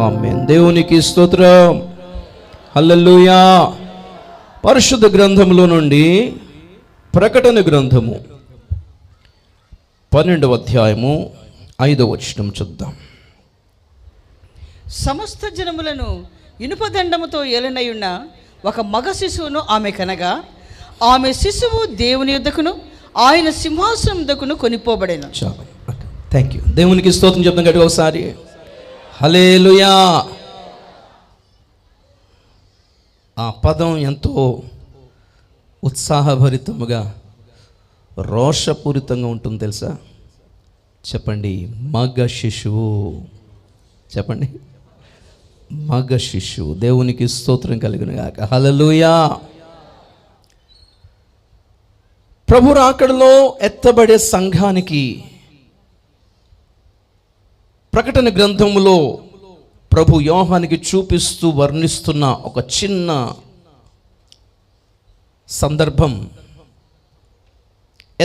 ఆమేన్. దేవునికి స్తోత్రం. హల్లెలూయా. పరిశుద్ధ గ్రంథములో నుండి ప్రకటన గ్రంథము 12వ అధ్యాయము 5వ వచనం చూద్దాం. సమస్త జనములను ఇనుపదండముతో ఏలనయున్న ఒక మగ శిశువును ఆమె కనగా, ఆమె శిశువు దేవుని యొద్దకును ఆయన సింహాసనం యొద్దకును కొనిపోబడెను. చాలు. Thank you. దేవునికి స్తోత్రం చెప్తాం గట్టిగా ఒకసారి. హల్లెలూయా. ఆ పదం ఎంతో ఉత్సాహభరితముగా రోషపూరితంగా ఉంటుంది తెలుసా? చెప్పండి, మగ శిశువు. చెప్పండి, మగ శిశువు. దేవునికి స్తోత్రం కలుగును గాక. హల్లెలూయా. ప్రభు రాకడలో ఎత్తబడే సంఘానికి ప్రకటన గ్రంథములో ప్రభు యోహానికి చూపిస్తూ వర్ణిస్తున్న ఒక చిన్న సందర్భం,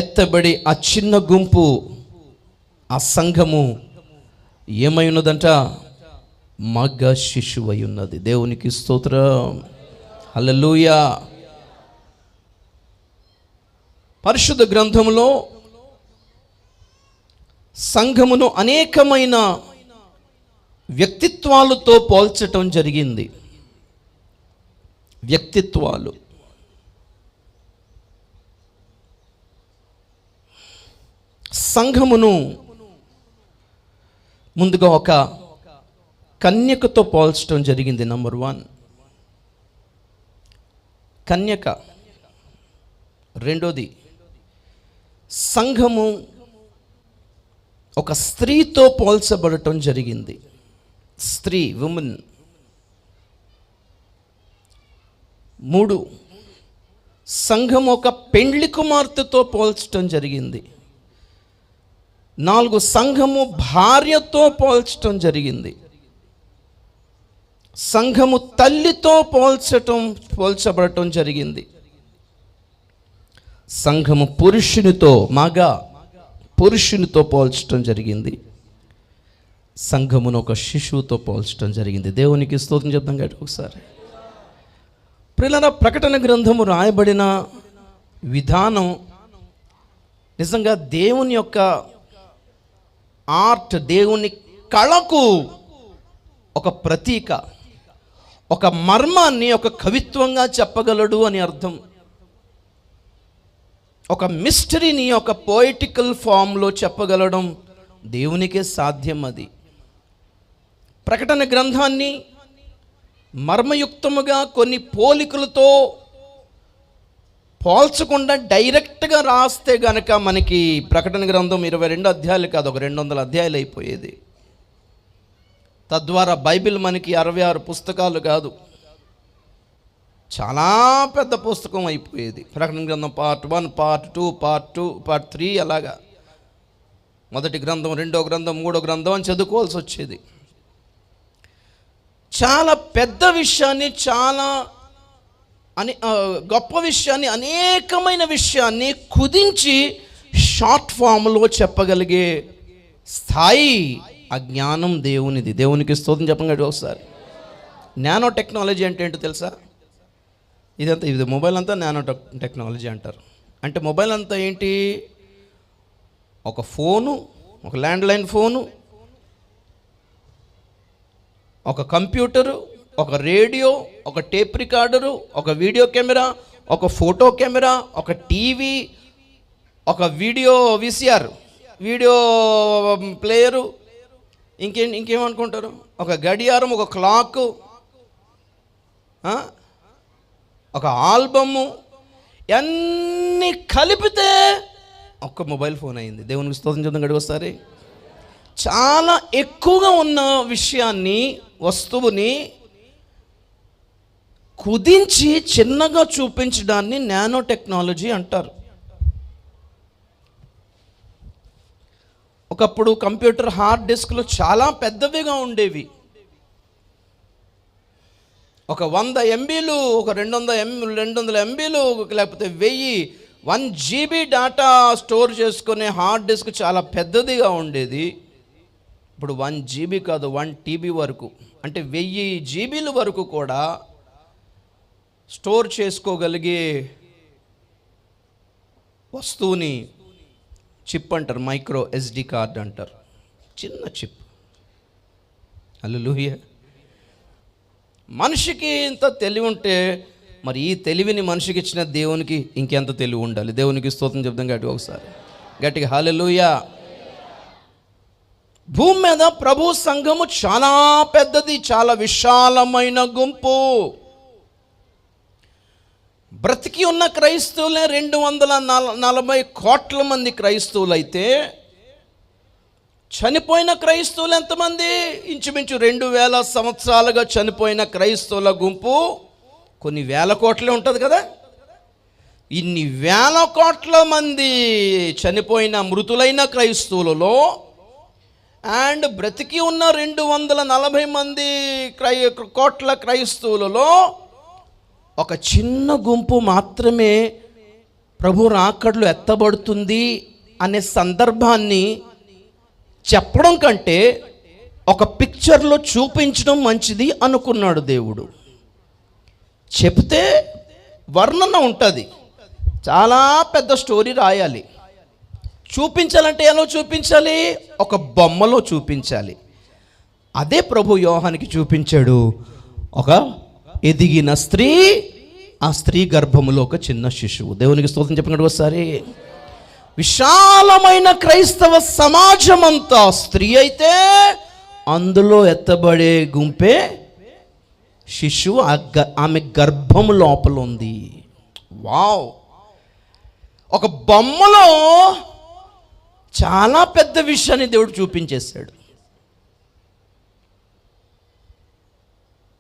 ఎత్తబడి ఆ చిన్న గుంపు, ఆ సంఘము ఏమై ఉన్నదంట? మగ శిశువై ఉన్నది. దేవునికి స్తోత్రం. హల్లెలూయా. పరిశుద్ధ గ్రంథములో సంఘమును అనేకమైన వ్యక్తిత్వాలతో పోల్చటం జరిగింది. వ్యక్తిత్వాలు. సంఘమును ముందుగా ఒక కన్యకతో పోల్చడం జరిగింది. నంబర్ 1 కన్యక. రెండోది, సంఘము ఒక స్త్రీతో పోల్చబడటం జరిగింది. స్త్రీ, ఉమెన్. 3, సంఘం ఒక పెండ్లి కుమార్తెతో పోల్చటం జరిగింది. 4, సంఘము భార్యతో పోల్చటం జరిగింది. సంఘము తల్లితో పోల్చబడటం జరిగింది. సంఘము పురుషునితో, మగ పురుషునితో పోల్చటం జరిగింది. సంఘమును ఒక శిశువుతో పోల్చటం జరిగింది. దేవునికి స్తోత్రం చెప్తాం కాబట్టి ఒకసారి. ప్రియులారా, ప్రకటన గ్రంథము రాయబడిన విధానం నిజంగా దేవుని యొక్క ఆర్ట్, దేవుని కళకు ఒక ప్రతీక. ఒక మర్మాన్ని ఒక కవిత్వంగా చెప్పగలడు అని అర్థం. ఒక మిస్టరీని ఒక పోయిటికల్ ఫామ్లో చెప్పగలడం దేవునికే సాధ్యం. అది ప్రకటన గ్రంథాన్ని మర్మయుక్తముగా కొన్ని పోలికలతో పోల్చకుండా డైరెక్ట్గా రాస్తే గనక మనకి ప్రకటన గ్రంథం 22 అధ్యాయాలు కాదు, ఒక 200 అధ్యాయాలు అయిపోయేది. తద్వారా బైబిల్ మనకి 66 పుస్తకాలు కాదు, చాలా పెద్ద పుస్తకం అయిపోయేది. ప్రకటన గ్రంథం పార్ట్ 1, పార్ట్ 2, పార్ట్ 3 అలాగా. మొదటి గ్రంథం, రెండో గ్రంథం, మూడో గ్రంథం అని చదువుకోవాల్సి వచ్చేది. చాలా పెద్ద విషయాన్ని, చాలా గొప్ప విషయాన్ని, అనేకమైన విషయాన్ని కుదించి షార్ట్ ఫామ్లో చెప్పగలిగే స్థాయి ఆ జ్ఞానం దేవునిది. దేవునికి స్తోత్రం చెప్పండి ఒకసారి. నానో టెక్నాలజీ అంటే ఏంటో తెలుసా? ఇది మొబైల్ అంతా నానో టెక్నాలజీ అంటారు. అంటే మొబైల్ అంతా ఏంటి? ఒక ఫోను, ఒక ల్యాండ్లైన్ ఫోను, ఒక కంప్యూటరు, ఒక రేడియో, ఒక టేప్ రికార్డరు, ఒక వీడియో కెమెరా, ఒక ఫోటో కెమెరా, ఒక టీవీ, ఒక వీడియో VCR, వీడియో ప్లేయరు, ఇంకేమనుకుంటారు? ఒక గడియారం, ఒక క్లాకు, ఒక ఆల్బము, అన్నీ కలిపితే ఒక్క మొబైల్ ఫోన్ అయింది. దేవునికి స్తోత్రం చెప్తాం గడి ఒకసారి. చాలా ఎక్కువగా ఉన్న విషయాన్ని, వస్తువుని కుదించి చిన్నగా చూపించడాన్ని నానో టెక్నాలజీ అంటారు. ఒకప్పుడు కంప్యూటర్ హార్డ్ డిస్క్లు చాలా పెద్దవిగా ఉండేవి. ఒక 100 MBలు, ఒక 200 MBలు, లేకపోతే 1000, 1 GB డేటా స్టోర్ చేసుకునే హార్డ్ డిస్క్ చాలా పెద్దదిగా ఉండేది. ఇప్పుడు 1 GB కాదు, 1 TB వరకు, అంటే 1000 జీబీల వరకు కూడా స్టోర్ చేసుకోగలిగే వస్తువుని చిప్ అంటారు, మైక్రో SD కార్డ్ అంటారు, చిన్న చిప్. హల్లెలూయా. మనిషికి ఇంత తెలివి ఉంటే మరి ఈ తెలివిని మనిషికి ఇచ్చిన దేవునికి ఇంకెంత తెలివి ఉండాలి. దేవునికి స్తోత్రం చెప్దాం గట్టిగా ఒకసారి, గట్టిగా హల్లెలూయా. భూమి మీద ప్రభు సంఘము చాలా పెద్దది, చాలా విశాలమైన గుంపు. బ్రతికి ఉన్న క్రైస్తవులే 240 కోట్ల మంది క్రైస్తవులు అయితే చనిపోయిన క్రైస్తవులు ఎంతమంది? ఇంచుమించు 2000 సంవత్సరాలుగా చనిపోయిన క్రైస్తవుల గుంపు కొన్ని వేల కోట్లే ఉంటుంది కదా. ఇన్ని వేల కోట్ల మంది చనిపోయిన మృతులైన క్రైస్తవులలో అండ్ బ్రతికి ఉన్న 240 మంది కోట్ల క్రైస్తవులలో ఒక చిన్న గుంపు మాత్రమే ప్రభు రాకడలో ఎత్తబడుతుంది అనే సందర్భాన్ని చెప్పడం కంటే ఒక పిక్చర్లో చూపించడం మంచిది అనుకున్నాడు దేవుడు. చెప్తే వర్ణన ఉంటుంది, చాలా పెద్ద స్టోరీ రాయాలి. చూపించాలంటే ఎలా చూపించాలి? ఒక బొమ్మలో చూపించాలి. అదే ప్రభు యోహానికి చూపించాడు. ఒక ఎదిగిన స్త్రీ, ఆ స్త్రీ గర్భములో ఒక చిన్న శిశువు. దేవునికి స్తోత్రం చెప్పండి ఒకసారి. విశాలమైన క్రైస్తవ సమాజం అంతా స్త్రీ అయితే అందులో ఎత్తబడే గుంపే శిశువు, ఆమె గర్భము లోపల ఉంది. వావ్! ఒక బొమ్మలో చాలా పెద్ద విషయాన్ని దేవుడు చూపించేశాడు.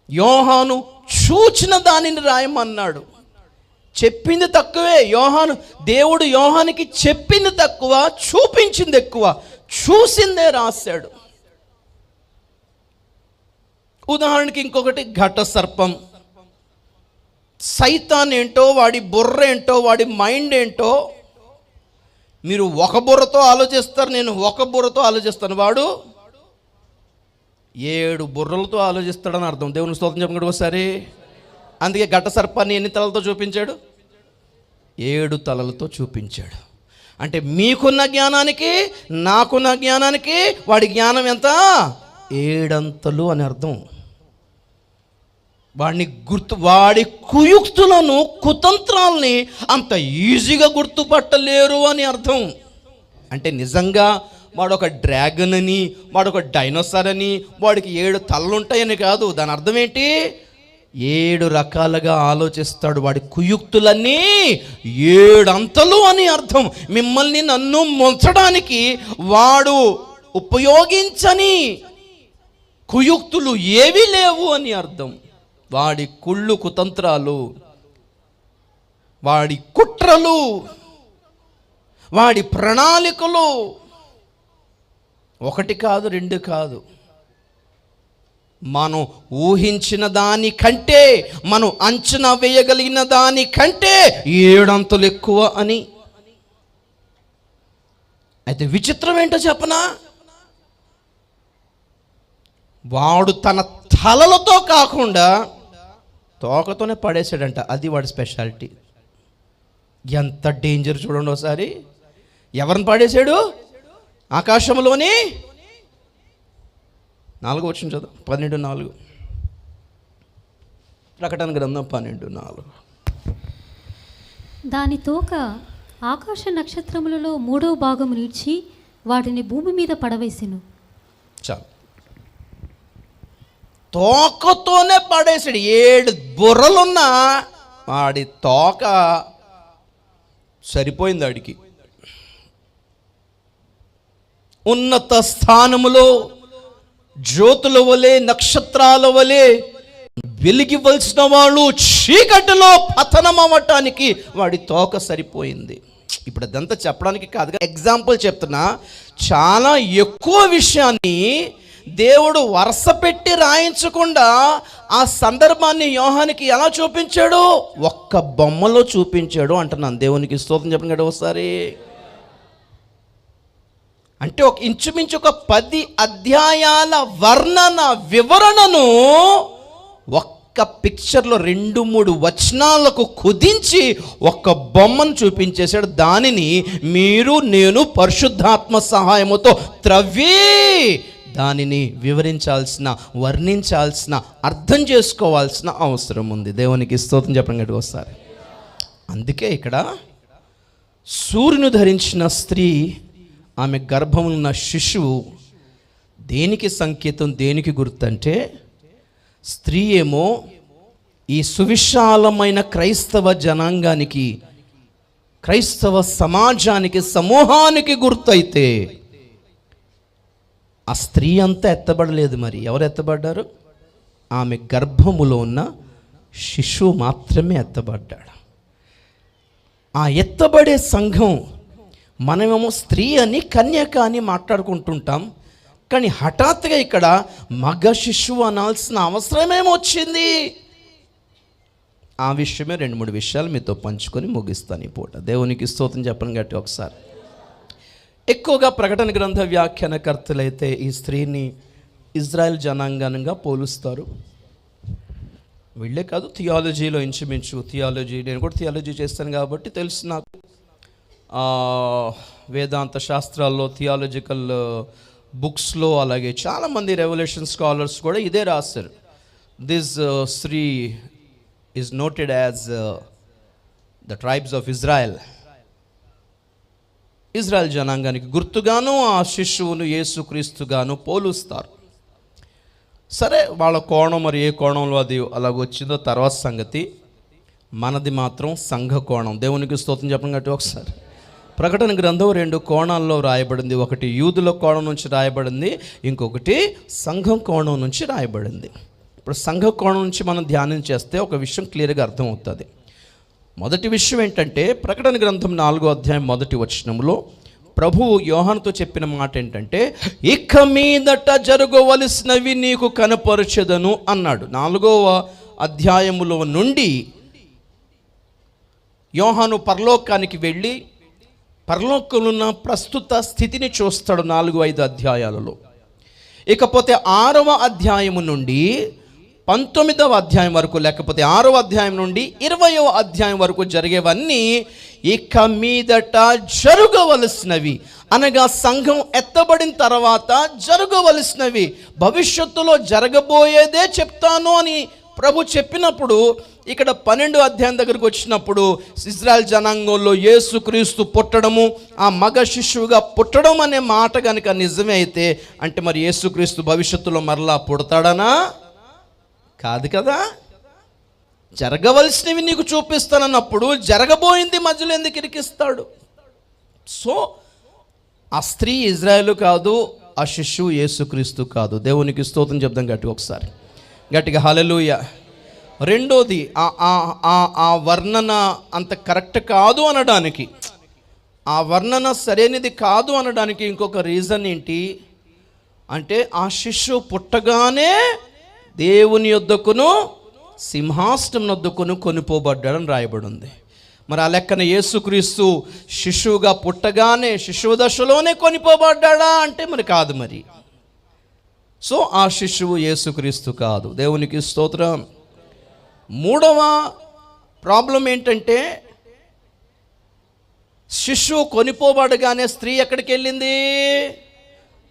యోహాను చూచిన దానిని రాయమన్నాడు. చెప్పింది తక్కువే. దేవుడు యోహానికి చెప్పింది తక్కువ, చూపించింది ఎక్కువ. చూసిందే రాశాడు. ఉదాహరణకి ఇంకొకటి, ఘట సర్పం. సైతాన్ ఏంటో, వాడి బుర్ర ఏంటో, వాడి మైండ్ ఏంటో మీరు ఒక బుర్రతో ఆలోచిస్తారు, నేను ఒక బుర్రతో ఆలోచిస్తాను. వాడు 7 బుర్రలతో ఆలోచిస్తాడని అర్థం. దేవుని స్తోత్రం చెప్పండి ఒకసారి. అందుకే ఘట సర్పాన్ని ఎన్ని తలలతో చూపించాడు? 7 తలలతో చూపించాడు. అంటే మీకున్న జ్ఞానానికి, నాకున్న జ్ఞానానికి వాడి జ్ఞానం ఎంత? 7 అంతలు అని అర్థం. వాడి కుయుక్తులను, కుతంత్రాలని అంత ఈజీగా గుర్తుపట్టలేరు అని అర్థం. అంటే నిజంగా వాడు ఒక డ్రాగన్ అని, వాడు ఒక డైనోసార్ అని, వాడికి 7 తలలు ఉంటాయని కాదు. దాని అర్థం ఏంటి? 7 రకాలుగా ఆలోచిస్తాడు. వాడి కుయుక్తులన్నీ 7 అంతలు అని అర్థం. మిమ్మల్ని నన్ను ముంచడానికి వాడు ఉపయోగించని కుయుక్తులు ఏవీ లేవు అని అర్థం. వాడి కుళ్ళు కుతంత్రాలు, వాడి కుట్రలు, వాడి ప్రణాళికలు 1 కాదు 2 కాదు. మనం ఊహించిన దానికంటే, మనం అంచనా వేయగలిగిన దానికంటే 7 అంతలు ఎక్కువ అని. అయితే విచిత్రం ఏంటో చెప్పనా? వాడు తన తలలతో కాకుండా తోకతోనే పడేసాడంట. అది వాడి స్పెషాలిటీ. ఎంత డేంజర్ చూడండి ఒకసారి. ఎవరిని పడేశాడు? ఆకాశంలోని 4 వచనం చదువు. 12:4. ప్రకటన గ్రంథం 12:4. దాని తోక ఆకాశ నక్షత్రములలో 3వ భాగము నిలిచి వాటిని భూమి మీద పడవేసెను. చాలు. తోకతోనే పడేసాడు. 7 బుర్రలున్నా వాడి తోక సరిపోయింది వాడికి. ఉన్నత స్థానములో జ్యోతుల వలె, నక్షత్రాల వలె వెలిగివలసిన వాళ్ళు చీకటిలో పతనం అవ్వటానికి వాడి తోక సరిపోయింది. ఇప్పుడు అదంతా చెప్పడానికి కాదుగా, ఎగ్జాంపుల్ చెప్తున్నా. చాలా ఎక్కువ విషయాన్ని దేవుడు వరుస పెట్టి రాయించకుండా ఆ సందర్భాన్ని యోహానికి ఎలా చూపించాడు? ఒక్క బొమ్మలో చూపించాడు అంటున్నాను. దేవునికి స్తోత్రం చెప్పండి ఒకసారి. అంటే ఇంచుమించు ఒక 10 అధ్యాయాల వర్ణన వివరణను ఒక్క పిక్చర్లో 2-3 వచనాలకు కుదించి ఒక్క బొమ్మను చూపించేశాడు. దానిని మీరు నేను పరిశుద్ధాత్మ సహాయముతో త్రవ్వి దానిని వివరించాల్సిన, వర్ణించాల్సిన, అర్థం చేసుకోవాల్సిన అవసరం ఉంది. దేవునికి స్తోత్రం చెప్పండి గట్టిగా వస్తారు. అందుకే ఇక్కడ సూర్యుని ధరించిన స్త్రీ, ఆమె గర్భంలో ఉన్న శిశువు దేనికి సంకేతం, దేనికి గుర్తంటే, స్త్రీ ఏమో ఈ సువిశాలమైన క్రైస్తవ జనాంగానికి, క్రైస్తవ సమాజానికి, సమూహానికి గుర్తయితే ఆ స్త్రీ అంతా ఎత్తబడలేదు. మరి ఎవరు ఎత్తబడ్డారు? ఆమె గర్భములో ఉన్న శిశువు మాత్రమే ఎత్తబడ్డాడు. ఆ ఎత్తబడే సంఘం, మనమేమో స్త్రీ అని, కన్యక అని మాట్లాడుకుంటుంటాం. కానీ హఠాత్తుగా ఇక్కడ మగ శిశువు అనాల్సిన అవసరమేమొచ్చింది? ఆ విషయమే 2-3 విషయాలు మీతో పంచుకొని ముగిస్తాను ఈ పూట. దేవునికి స్తోత్రం చెప్పండి గట్టి ఒకసారి. ఎక్కువగా ప్రకటన గ్రంథ వ్యాఖ్యానకర్తలైతే ఈ స్త్రీని ఇజ్రాయెల్ జనాంగంగా పోలుస్తారు. వీళ్ళే కాదు, థియాలజీలో ఇంచుమించు, నేను కూడా థియాలజీ చేస్తాను కాబట్టి తెలుసు నాకు. వేదాంత శాస్త్రాల్లో, థియాలజికల్ బుక్స్లో, అలాగే చాలామంది రెవల్యూషన్ స్కాలర్స్ కూడా ఇదే రాశారు. దిస్ స్త్రీ is noted as the tribes of Israel. Israel జనాంగానికి గుర్తుగాను ఆ శిశువును యేసుక్రీస్తుగాను పోలుస్తారు. సరే, వాళ్ళ కోణం మరి ఏ కోణంలో అది అలాగొచ్చిందో తర్వాత సంగతి. మనది మాత్రం సంఘ కోణం. దేవునికి స్తోత్రం చెప్పండి గట్టి ఒకసారి. ప్రకటన గ్రంథం 2 కోణాల్లో రాయబడింది. ఒకటి యూదుల కోణం నుంచి రాయబడింది, ఇంకొకటి సంఘం కోణం నుంచి రాయబడింది. ఇప్పుడు సంఘ కోణం నుంచి మనం ధ్యానం చేస్తే ఒక విషయం క్లియర్గా అర్థమవుతుంది. మొదటి విషయం ఏంటంటే, ప్రకటన గ్రంథం 4వ అధ్యాయం 1వ వచనంలో ప్రభువు యోహానుతో చెప్పిన మాట ఏంటంటే, ఇక మీదట జరగవలసినవి నీకు కనపరచెదను అన్నాడు. 4వ అధ్యాయములో నుండి యోహాను పరలోకానికి వెళ్ళి పరలోకంలో ఉన్న ప్రస్తుత స్థితిని చూస్తాడు 4-5 అధ్యాయాలలో. ఇకపోతే 6వ అధ్యాయము నుండి 19వ అధ్యాయం వరకు, లేకపోతే 6వ అధ్యాయం నుండి 20వ అధ్యాయం వరకు జరిగేవన్నీ ఇక మీదట జరగవలసినవి, అనగా సంఘం ఎత్తబడిన తర్వాత జరగవలసినవి, భవిష్యత్తులో జరగబోయేదే చెప్తాను అని ప్రభు చెప్పినప్పుడు, ఇక్కడ 12వ అధ్యాయం దగ్గరకు వచ్చినప్పుడు ఇజ్రాయెల్ జనాంగంలో యేసుక్రీస్తు పుట్టడము, ఆ మగ శిశువుగా పుట్టడం అనే మాట కనుక నిజమే అయితే, అంటే మరి యేసుక్రీస్తు భవిష్యత్తులో మరలా పుడతాడనా? కాదు కదా. జరగవలసినవి నీకు చూపిస్తానన్నప్పుడు జరగబోయింది మధ్యలో ఎందుకు ఇరికిస్తాడు? సో ఆ స్త్రీ ఇజ్రాయేలు కాదు, ఆ శిశువు యేసుక్రీస్తు కాదు. దేవునికి స్తోత్రం చెప్దాం గట్టిగా ఒకసారి, గట్టిగా హల్లెలూయా. రెండోది, ఆ వర్ణన అంత కరెక్ట్ కాదు అనడానికి, ఆ వర్ణన సరైనది కాదు అనడానికి ఇంకొక రీజన్ ఏంటి అంటే, ఆ శిశువు పుట్టగానే దేవుని యొద్దకును సింహాసనం యొద్దకును కొనిపోబడ్డాడని రాయబడి ఉంది. మరి ఆ లెక్కన యేసుక్రీస్తు శిశువుగా పుట్టగానే శిశువు దశలోనే కొనిపోబడ్డాడా అంటే మరి కాదు. మరి సో ఆ శిశువు యేసుక్రీస్తు కాదు. దేవునికి స్తోత్రం. మూడవ ప్రాబ్లం ఏంటంటే, శిశువు కొనిపోబడగానే స్త్రీ ఎక్కడికి వెళ్ళింది?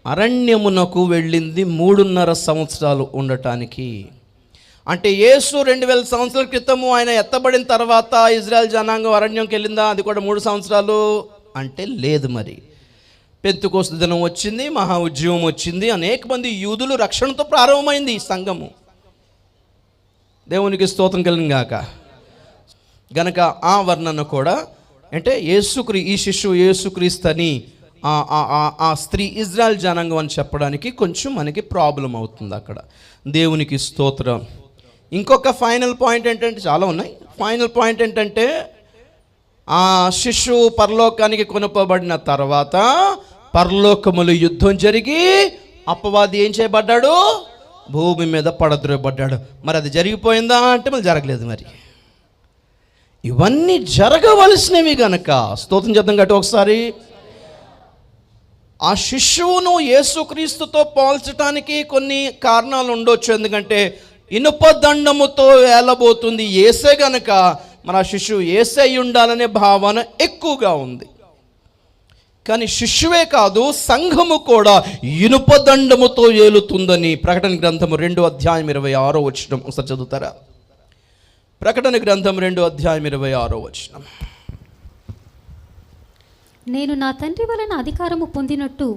అరణ్యమునకు వెళ్ళింది 3.5 సంవత్సరాలు ఉండటానికి. అంటే యేసు 2000 సంవత్సరాల క్రితము ఆయన ఎత్తబడిన తర్వాత ఇజ్రాయెల్ జనాంగం అరణ్యంకి వెళ్ళిందా? అది కూడా 3 సంవత్సరాలు అంటే లేదు. మరి పెంతెకోస్తు దినం వచ్చింది, మహా ఉద్యమం వచ్చింది, అనేక మంది యూదులు రక్షణతో ప్రారంభమైంది ఈ సంఘము. దేవునికి స్తోత్రం కలిగిన గాక. గనక ఆ వర్ణన కూడా అంటే ఈ శిశువు యేసుక్రీస్తు అని ఆ స్త్రీ ఇజ్రాయెల్ జనాంగం అని చెప్పడానికి కొంచెం మనకి ప్రాబ్లం అవుతుంది అక్కడ. దేవునికి స్తోత్రం. ఇంకొక ఫైనల్ పాయింట్ ఏంటంటే, చాలా ఉన్నాయి. ఫైనల్ పాయింట్ ఏంటంటే, ఆ శిశువు పరలోకానికి కొనుపబడిన తర్వాత పరలోకములు యుద్ధం జరిగి అపవాది ఏం చేయబడ్డాడు? భూమి మీద పడద్రోయబడ్డాడు. మరి అది జరిగిపోయిందా అంటే మరి జరగలేదు. మరి ఇవన్నీ జరగవలసినవి గనక స్తోత్రం చెప్తాం గట్టి ఒకసారి. ఆ శిశువును యేసుక్రీస్తుతో పోల్చడానికి కొన్ని కారణాలు ఉండొచ్చు. ఎందుకంటే ఇనుప దండముతో ఏలబోతుంది యేసే గనక మన శిశువు యేసే అయి ఉండాలనే భావన ఎక్కువగా ఉంది. కానీ శిశువే కాదు, సంఘము కూడా ఇనుప దండముతో ఏలుతుందని ప్రకటన గ్రంథము 2:26 ఒకసారి చదువుతారా? ప్రకటన గ్రంథం 2:26. నేను నా తండ్రి వలన అధికారము పొందినట్టు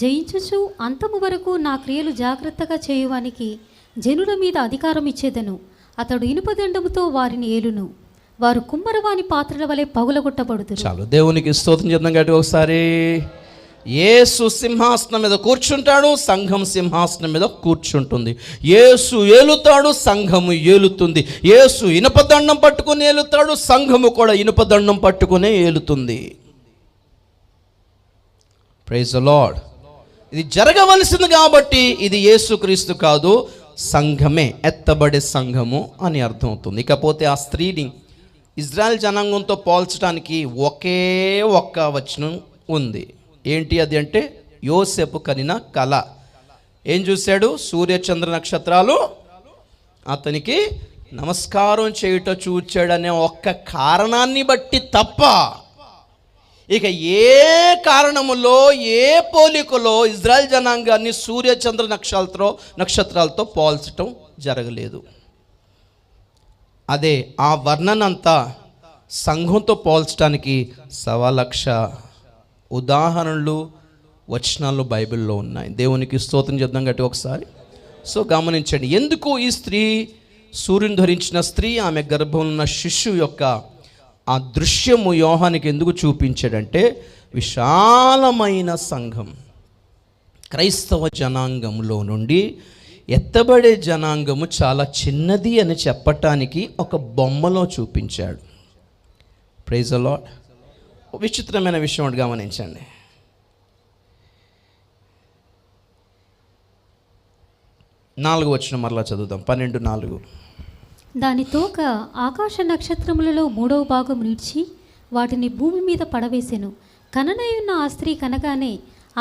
జయించుచు అంతము వరకు నా క్రియలు జాగ్రత్తగా చేయువానికి జనుల మీద అధికారం ఇచ్చేదను. అతడు ఇనుపదండముతో వారిని ఏలును. వారు కుమ్మరవాని పాత్రల వలె పగులగొట్టబడుతారు. చాలు, దేవునికి స్తోత్రం చెప్తాం కాబట్టి ఒకసారి. యేసు సింహాసనం మీద కూర్చుంటాడు, సంఘం సింహాసనం మీద కూర్చుంటుంది. యేసు ఏలుతాడు, సంఘము ఏలుతుంది. యేసు ఇనుపదండం పట్టుకుని ఏలుతాడు, సంఘము కూడా ఇనుపదండం పట్టుకునే ఏలుతుంది. Praise the lord. ఇది జరగవలసింది కాబట్టి ఇది యేసుక్రీస్తు కాదు, సంఘమే, ఎత్తబడే సంఘము అని అర్థమవుతుంది. ఇకపోతే ఆ స్త్రీని ఇజ్రాయెల్ జనాంగంతో పోల్చడానికి ఒకే ఒక్క వచనం ఉంది. ఏంటి అది అంటే, యోసేపు కనిన కల. ఏం చూశాడు? సూర్యచంద్ర నక్షత్రాలు అతనికి నమస్కారం చేయుట చూచాడనే ఒక్క కారణాన్ని బట్టి తప్ప ఇక ఏ కారణములో, ఏ పోలికలో ఇజ్రాయెల్ జనాంగాన్ని సూర్యచంద్ర నక్షత్రాలతో పోల్చటం జరగలేదు. అదే ఆ వర్ణనంతా సంఘంతో పోల్చడానికి 1,00,000 ఉదాహరణలు, వచనాలు బైబిల్లో ఉన్నాయి. దేవునికి స్తోత్రం చేద్దాం గట్టి ఒకసారి. సో గమనించండి, ఎందుకు ఈ స్త్రీ, సూర్యుని ధరించిన స్త్రీ, ఆమె గర్భంలో ఉన్న శిశువు యొక్క ఆ దృశ్యము యోహానికి ఎందుకు చూపించాడంటే, విశాలమైన సంఘం, క్రైస్తవ జనాంగంలో నుండి ఎత్తబడే జనాంగము చాలా చిన్నది అని చెప్పటానికి ఒక బొమ్మలో చూపించాడు. Praise the Lord. విచిత్రమైన విషయం ఒకటి గమనించండి. 4వ వచనం మరలా చదువుదాం. 12:4. దాని తోక ఆకాశ నక్షత్రములలో 3వ భాగం నిలిచి వాటిని భూమి మీద పడవేసెను. కననయున్న ఆ స్త్రీ కనగానే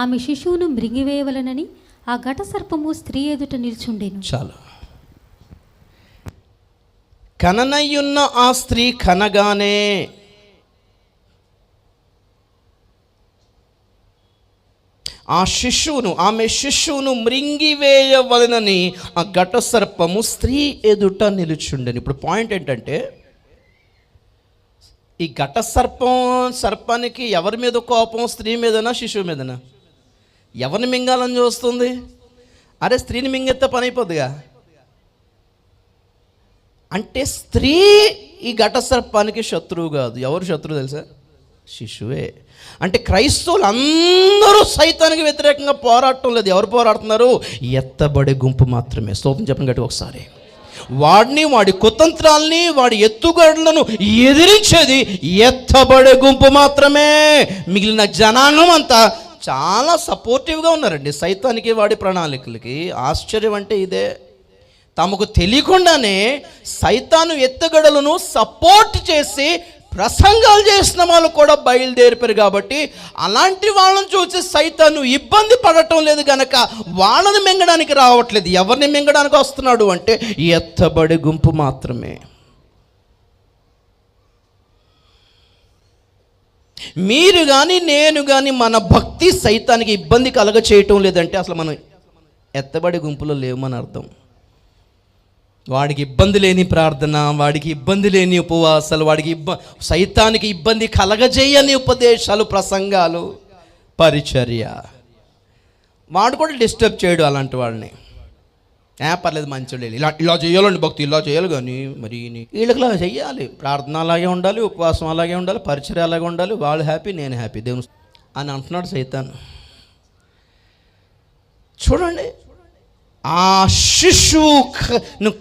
ఆమె శిశువును మృంగివేయవలనని ఆ ఘట సర్పము స్త్రీ ఎదుట నిల్చుండెను. చాలు. కననయున్న ఆ స్త్రీ కనగానే, ఆ శిశువును, ఆమె శిశువును మృంగివేయవలనని ఆ ఘట సర్పము స్త్రీ ఎదుట నిలుచుండెను. ఇప్పుడు పాయింట్ ఏంటంటే, ఈ ఘట సర్పానికి ఎవరి మీద కోపం? స్త్రీ మీదనా, శిశువు మీదనా? ఎవరిని మింగాలని చూస్తుంది? అరే, స్త్రీని మింగెత్తే పని అయిపోద్దిగా. అంటే స్త్రీ ఈ ఘట సర్పానికి శత్రువు కాదు. ఎవరు శత్రువు తెలుసా? శిశువే. అంటే క్రైస్తవులు అందరూ సైతానికి వ్యతిరేకంగా పోరాటం లేదు. ఎవరు పోరాడుతున్నారు? ఎత్తబడే గుంపు మాత్రమే. స్తోత్రం చెప్పండి గట్టి ఒకసారి. వాడిని, వాడి కుతంత్రాల్ని, వాడి ఎత్తుగడలను ఎదిరించేది ఎత్తబడే గుంపు మాత్రమే. మిగిలిన జనాంగం అంతా చాలా సపోర్టివ్గా ఉన్నారండి సైతానికి, వాడి ప్రణాళికలకి. ఆశ్చర్యం అంటే ఇదే. తమకు తెలియకుండానే సైతాను ఎత్తుగడలను సపోర్ట్ చేసి ప్రసంగాలు చేసిన వాళ్ళు కూడా బయలుదేరిపారు. కాబట్టి అలాంటి వాళ్ళని చూసి సైతాను ఇబ్బంది పడటం లేదు కనుక వాళ్ళని మింగడానికి రావట్లేదు. ఎవరిని మింగడానికి వస్తున్నాడు అంటే ఎత్తబడి గుంపు మాత్రమే. మీరు కానీ నేను కానీ మన భక్తి సైతానికి ఇబ్బంది కలగ చేయటం లేదంటే అసలు మనం ఎత్తబడి గుంపులో లేవమని అర్థం. వాడికి ఇబ్బంది లేని ప్రార్థన, వాడికి ఇబ్బంది లేని ఉపవాసాలు, వాడికి సైతానికి ఇబ్బంది కలగజేయని ఉపదేశాలు, ప్రసంగాలు, పరిచర్య, వాడు కూడా డిస్టర్బ్ చేయడు అలాంటి వాడిని. పర్లేదు, మంచోళ్ళు, ఇలా చేయాలండి భక్తి, ఇలా చేయాలి. కానీ మరి వీళ్ళకి ఇలా చెయ్యాలి, ప్రార్థన అలాగే ఉండాలి, ఉపవాసం అలాగే ఉండాలి, పరిచర్య అలాగే ఉండాలి, వాళ్ళు హ్యాపీ, నేను హ్యాపీ, దేవుని అని అంటున్నాడు సైతాన్. చూడండి, ఆ శిశువు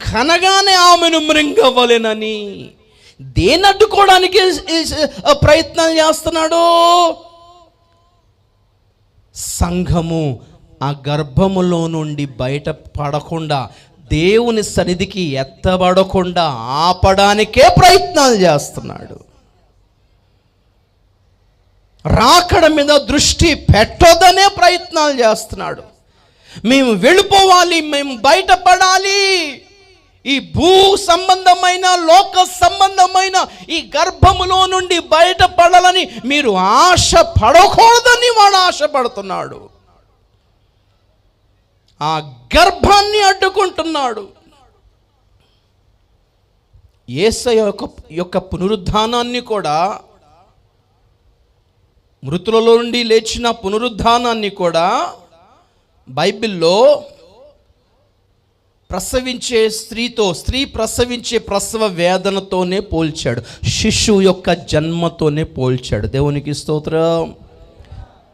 కనగానే ఆమెను మృంగవలెనని దేన్ని అడ్డుకోవడానికి ప్రయత్నం చేస్తున్నాడు? సంఘము ఆ గర్భములో నుండి బయట పడకుండా, దేవుని సన్నిధికి ఎత్తబడకుండా ఆపడానికే ప్రయత్నాలు చేస్తున్నాడు. రాకడ మీద దృష్టి పెట్టొద్దనే ప్రయత్నాలు చేస్తున్నాడు. మేము వెళ్ళిపోవాలి, మేము బయటపడాలి, ఈ భూ సంబంధమైన లోక సంబంధమైన ఈ గర్భములో నుండి బయటపడాలని మీరు ఆశ పడకూడదని వాడు ఆశపడుతున్నాడు. ఆ గర్భాన్ని అడ్డుకుంటున్నాడు. యేసయ్య యొక్క పునరుద్ధానాన్ని కూడా, మృతులలో నుండి లేచిన పునరుద్ధానాన్ని కూడా బైబిల్లో ప్రసవించే స్త్రీ ప్రసవించే ప్రసవ వేదనతోనే పోల్చాడు, శిశువు యొక్క జన్మతోనే పోల్చాడు. దేవునికి స్తోత్రం.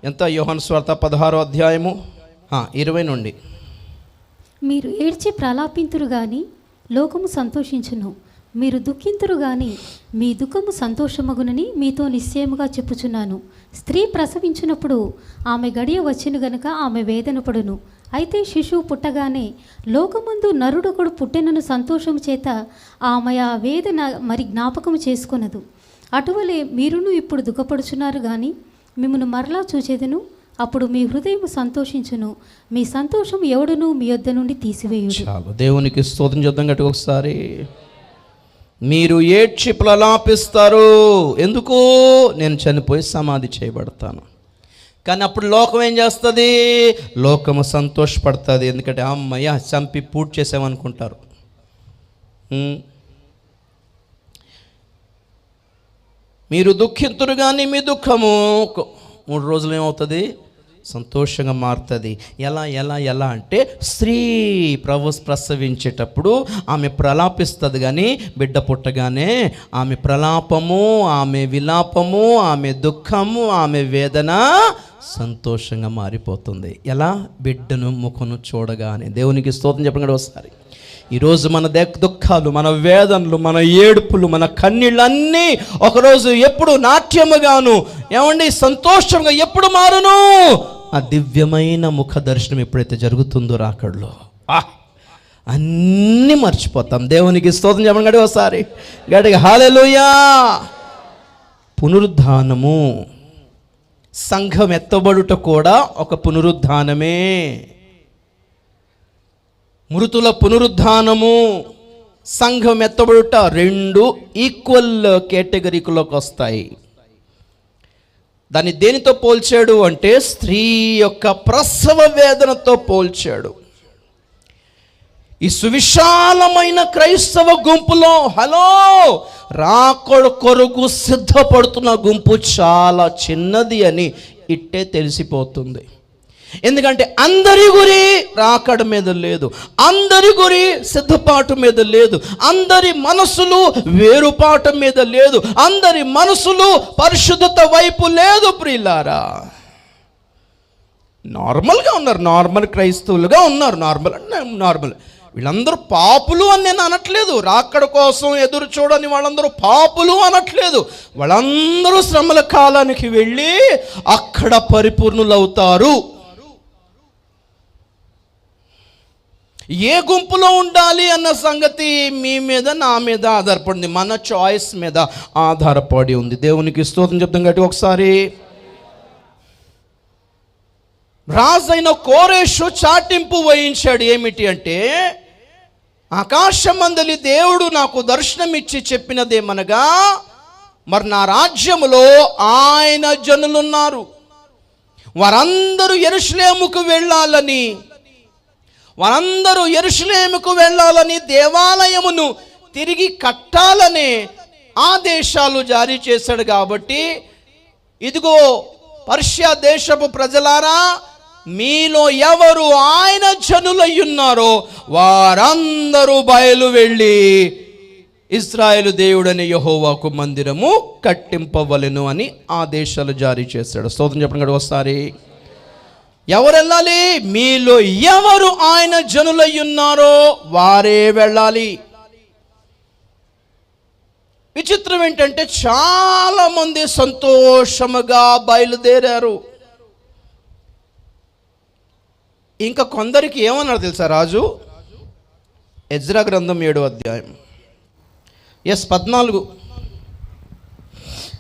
ఎంత? యోహాను సువార్త 16వ అధ్యాయము 20 నుండి. మీరు ఏడ్చి ప్రలాపింతురు గాని లోకము సంతోషించును, మీరు దుఃఖింతురు గాని మీ దుఃఖము సంతోషమగునని మీతో నిశ్చయముగా చెప్పుచున్నాను. స్త్రీ ప్రసవించినప్పుడు ఆమె గడియ వచ్చెను గనుక ఆమె వేదన పడును. అయితే శిశువు పుట్టగానే లోకమందు నరుడొకడు పుట్టెనను సంతోషము చేత ఆమె ఆ వేదన మరి జ్ఞాపకము చేసుకొనదు. అటువలే మీరును ఇప్పుడు దుఃఖపడుచున్నారు కానీ మిమ్మను మరలా చూచేదను, అప్పుడు మీ హృదయం సంతోషించును, మీ సంతోషం ఎవడును మీ యొద్ద నుండి తీసివేయును. చాలు. దేవునికి స్తోత్రం చేద్దాం గట్టిగా ఒకసారి. మీరు ఏడ్చి ప్రలాపిస్తారు. ఎందుకు? నేను చనిపోయి సమాధి చేయబడతాను. కానీ అప్పుడు లోకం ఏం చేస్తుంది? లోకము సంతోషపడుతుంది. ఎందుకంటే అమ్మయ్య చంపి పూర్తి చేసామనుకుంటారు. మీరు దుఃఖింతురు కానీ మీ దుఃఖము 3 రోజులు ఏమవుతుంది? సంతోషంగా మారుతుంది. ఎలా అంటే స్త్రీ ప్రసవించేటప్పుడు ఆమె ప్రలాపిస్తుంది, కానీ బిడ్డ పుట్టగానే ఆమె ప్రలాపము, ఆమె విలాపము, ఆమె దుఃఖము, ఆమె వేదన సంతోషంగా మారిపోతుంది. ఎలా? బిడ్డను ముఖను చూడగానే. దేవునికి స్తోత్రం చెప్పండి ఒకసారి. ఈరోజు మన దుఃఖాలు, మన వేదనలు, మన ఏడుపులు, మన కన్నీళ్ళన్నీ ఒకరోజు ఎప్పుడు నాట్యముగాను, ఏమండి సంతోషంగా ఎప్పుడు మారును? ఆ దివ్యమైన ముఖ దర్శనం ఎప్పుడైతే జరుగుతుందో రాకడలో అన్నీ మర్చిపోతాం. దేవునికి స్తోత్రం చెప్పండి ఒకసారి గట్టిగా హల్లెలూయా. పునరుద్ధానము, సంఘం ఎత్తబడుట కూడా ఒక పునరుద్ధానమే. మృతుల పునరుద్ధానము, సంఘం ఎత్తబడుట 2 ఈక్వల్ కేటగిరీలోకి వస్తాయి. దాన్ని దేనితో పోల్చాడు అంటే స్త్రీ యొక్క ప్రసవ వేదనతో పోల్చాడు. ఈ సువిశాలమైన క్రైస్తవ గుంపులో రాకడ కొరకు సిద్ధపడుతున్న గుంపు చాలా చిన్నది అని ఇట్టే తెలిసిపోతుంది. ఎందుకంటే అందరి గురి రాకడ మీద లేదు, అందరి గురి సిద్ధపాటు మీద లేదు, అందరి మనసులు వేరుపాటు మీద లేదు, అందరి మనసులు పరిశుద్ధత వైపు లేదు. ప్రియులారా, నార్మల్గా ఉన్నారు, నార్మల్ క్రైస్తవులుగా ఉన్నారు. నార్మల్ వీళ్ళందరూ పాపులు అని నేను అనట్లేదు. రాకడ కోసం ఎదురు చూడని వాళ్ళందరూ పాపులు అనట్లేదు. వాళ్ళందరూ శ్రమల కాలానికి వెళ్ళి అక్కడ పరిపూర్ణులవుతారు. ఏ గుంపులో ఉండాలి అన్న సంగతి మీ మీద, నా మీద ఆధారపడింది, మన చాయిస్ మీద ఆధారపడి ఉంది. దేవునికి స్తోత్రం చెప్తాం గట్టి ఒకసారి. రాజైన కోరేషు చాటింపు వహించాడు. ఏమిటి అంటే, ఆకాశమందలి దేవుడు నాకు దర్శనమిచ్చి చెప్పినదేమనగా, మరి నా రాజ్యములో ఆయన జనులున్నారు, వారందరూ యెరూషలేముకు వెళ్ళాలని, దేవాలయమును తిరిగి కట్టాలనే ఆదేశాలు జారీ చేశాడు. కాబట్టి ఇదిగో పర్షియా దేశపు ప్రజలారా, మీలో ఎవరు ఆయన జనులయ్యున్నారో వారందరూ బయలు వెళ్ళి ఇశ్రాయేలు దేవుడని యెహోవాకు మందిరము కట్టింపవలెను అని ఆదేశాలు జారీ చేశాడు. స్తోత్రం చెప్పండి ఒకసారి. ఎవరు వెళ్ళాలి? మీలో ఎవరు ఆయన జనులయ్యున్నారో వారే వెళ్ళాలి. విచిత్రం ఏంటంటే, చాలా మంది సంతోషముగా బయలుదేరారు. ఇంకా కొందరికి ఏమన్నారు తెలుసా రాజు? ఎజ్రా గ్రంథం 7వ అధ్యాయం 14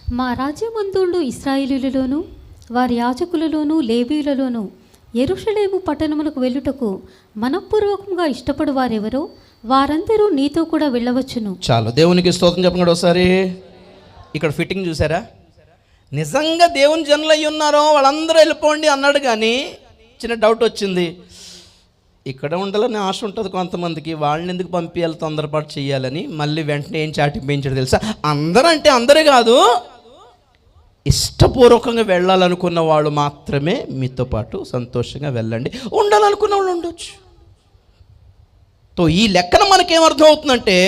మా రాజ్యమందుండు ఇశ్రాయేలీయులలోను వారి యాజకులలోను లేవీయులలోను యెరూషలేము పట్టణములకు వెళ్ళుటకు మనఃపూర్వకంగా ఇష్టపడు వారెవరో వారందరూ నీతో కూడా వెళ్ళవచ్చును. చాలు, దేవునికి స్తోత్రం చెప్పండి ఒకసారి. ఇక్కడ ఫిట్టింగ్ చూసారా? నిజంగా దేవుని జనులు అయ్యి ఉన్నారో వాళ్ళందరూ వెళ్ళిపోండి అన్నాడు, కానీ చిన్న డౌట్ వచ్చింది. ఇక్కడ ఉండాలని ఆశ ఉంటుంది కొంతమందికి, వాళ్ళని ఎందుకు పంపించాలి, తొందరపాటు చేయాలని. మళ్ళీ వెంటనే ఏం చాటింపించాడు తెలుసా? అందరూ అంటే అందరే కాదు, ఇష్టపూర్వకంగా వెళ్ళాలనుకున్న వాళ్ళు మాత్రమే మీతో పాటు సంతోషంగా వెళ్ళండి, ఉండాలనుకున్న వాళ్ళు ఉండొచ్చు. ఈ లెక్కన మనకేమర్థం అవుతుందంటే,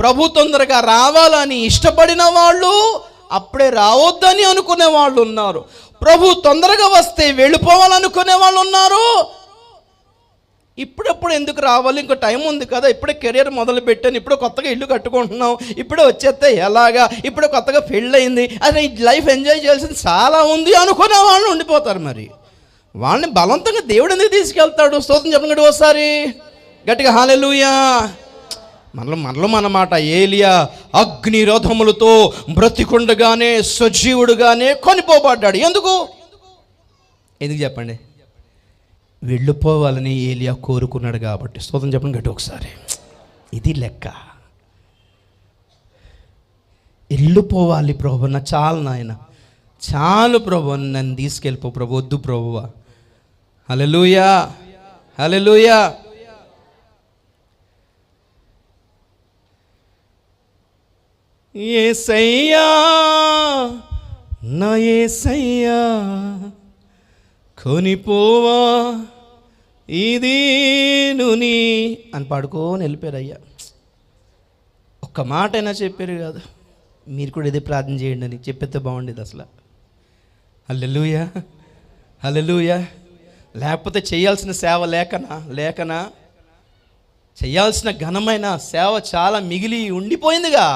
ప్రభు తొందరగా రావాలని ఇష్టపడిన వాళ్ళు అప్పుడే రావద్దని అనుకునే వాళ్ళు ఉన్నారు. ప్రభు తొందరగా వస్తే వెళ్ళిపోవాలనుకునే వాళ్ళు ఉన్నారు. ఇప్పుడప్పుడు ఎందుకు రావాలి, ఇంకో టైం ఉంది కదా, ఇప్పుడే కెరీర్ మొదలు పెట్టాను, ఇప్పుడే కొత్తగా ఇల్లు కట్టుకుంటున్నాం, ఇప్పుడే వచ్చేస్తే ఎలాగా, ఇప్పుడే కొత్తగా పెళ్ళయింది, అదే ఈ లైఫ్ ఎంజాయ్ చేయాల్సింది చాలా ఉంది అనుకునే వాళ్ళు ఉండిపోతారు. మరి వాళ్ళని బలవంతంగా దేవుడు ఎందుకు తీసుకెళ్తాడు? స్తోత్రం చెప్పండి ఒకసారి గట్టిగా, హల్లెలూయా. మనలో మనమాట, ఏలియా అగ్ని రథములతో బ్రతికుండగానే సజీవుడుగానే కొనిపోబడ్డాడు. ఎందుకు చెప్పండి? వెళ్ళిపోవాలని ఏలియా కోరుకున్నాడు కాబట్టి. స్తోత్రం చెప్పండి గట్టి ఒకసారి. ఇది లెక్క. వెళ్ళిపోవాలి ప్రభు, నా చాలు నాయన, చాలు ప్రభు, నన్ను తీసుకెళ్ళిపో ప్రభు, వద్దు ప్రభువా. హల్లెలూయా, హల్లెలూయా. యేసయ్యా నా యేసయ్యా కొనిపోవా ఇది నుని అని పాడుకొని వెళ్ళిపోయారు. అయ్యా ఒక్క మాట అయినా చెప్పారు కాదు, మీరు కూడా ఇదే ప్రార్థన చేయండి అని చెప్పేస్తే బాగుండేది అసలు. హల్లెలూయా, హల్లెలూయా. లేకపోతే చేయాల్సిన సేవ లేకనా చేయాల్సిన ఘనమైన సేవ చాలా మిగిలి ఉండిపోయిందిగా.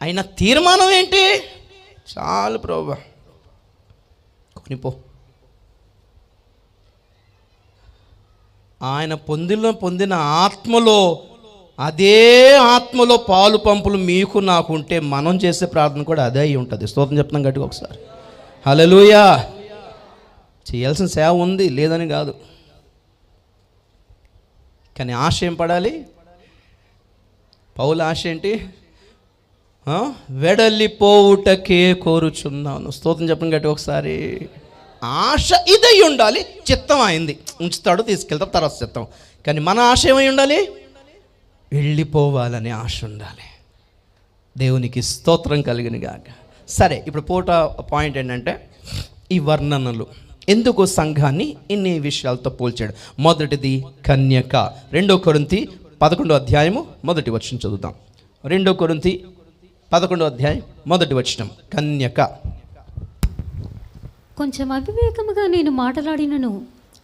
అయినా తీర్మానం ఏంటి? చాలు ప్రభువా, కొనిపో. ఆయన పొందిన ఆత్మలో, అదే ఆత్మలో పాలు పంపులు మీకు నాకుంటే మనం చేసే ప్రార్థన కూడా అదే అయి ఉంటుంది. స్తోత్రం చెప్తున్నాం గట్టిగా ఒకసారి. హల్లెలూయా. చేయాల్సిన సేవ ఉంది, లేదని కాదు, కానీ ఆశ ఏం పడాలి? పౌలు ఆశ ఏంటి? వెడలిపోవుటకే కోరుచున్నాను. స్తోత్రం చెప్పండి గట్టి ఒకసారి. ఆశ ఇదై ఉండాలి. చిత్తం అయింది, ఉంచుతాడు, తీసుకెళ్తాడు, తర్వాత చిత్తం. కానీ మన ఆశ ఏమై ఉండాలి? వెళ్ళిపోవాలనే ఆశ ఉండాలి. దేవునికి స్తోత్రం కలిగిన గాక. సరే, ఇప్పుడు పాయింట్ ఏంటంటే, ఈ వర్ణనలు ఎందుకు సంఘాన్ని ఇన్ని విషయాలతో పోల్చాడు? మొదటిది కన్యక. 2 కొరింథీ 11వ అధ్యాయము 1వ వచనం చదువుతాం. 2 కొరింథీ 11వ అధ్యాయం 1వ వచనం. కన్యక. కొంచెం అవివేకముగా నేను మాట్లాడినను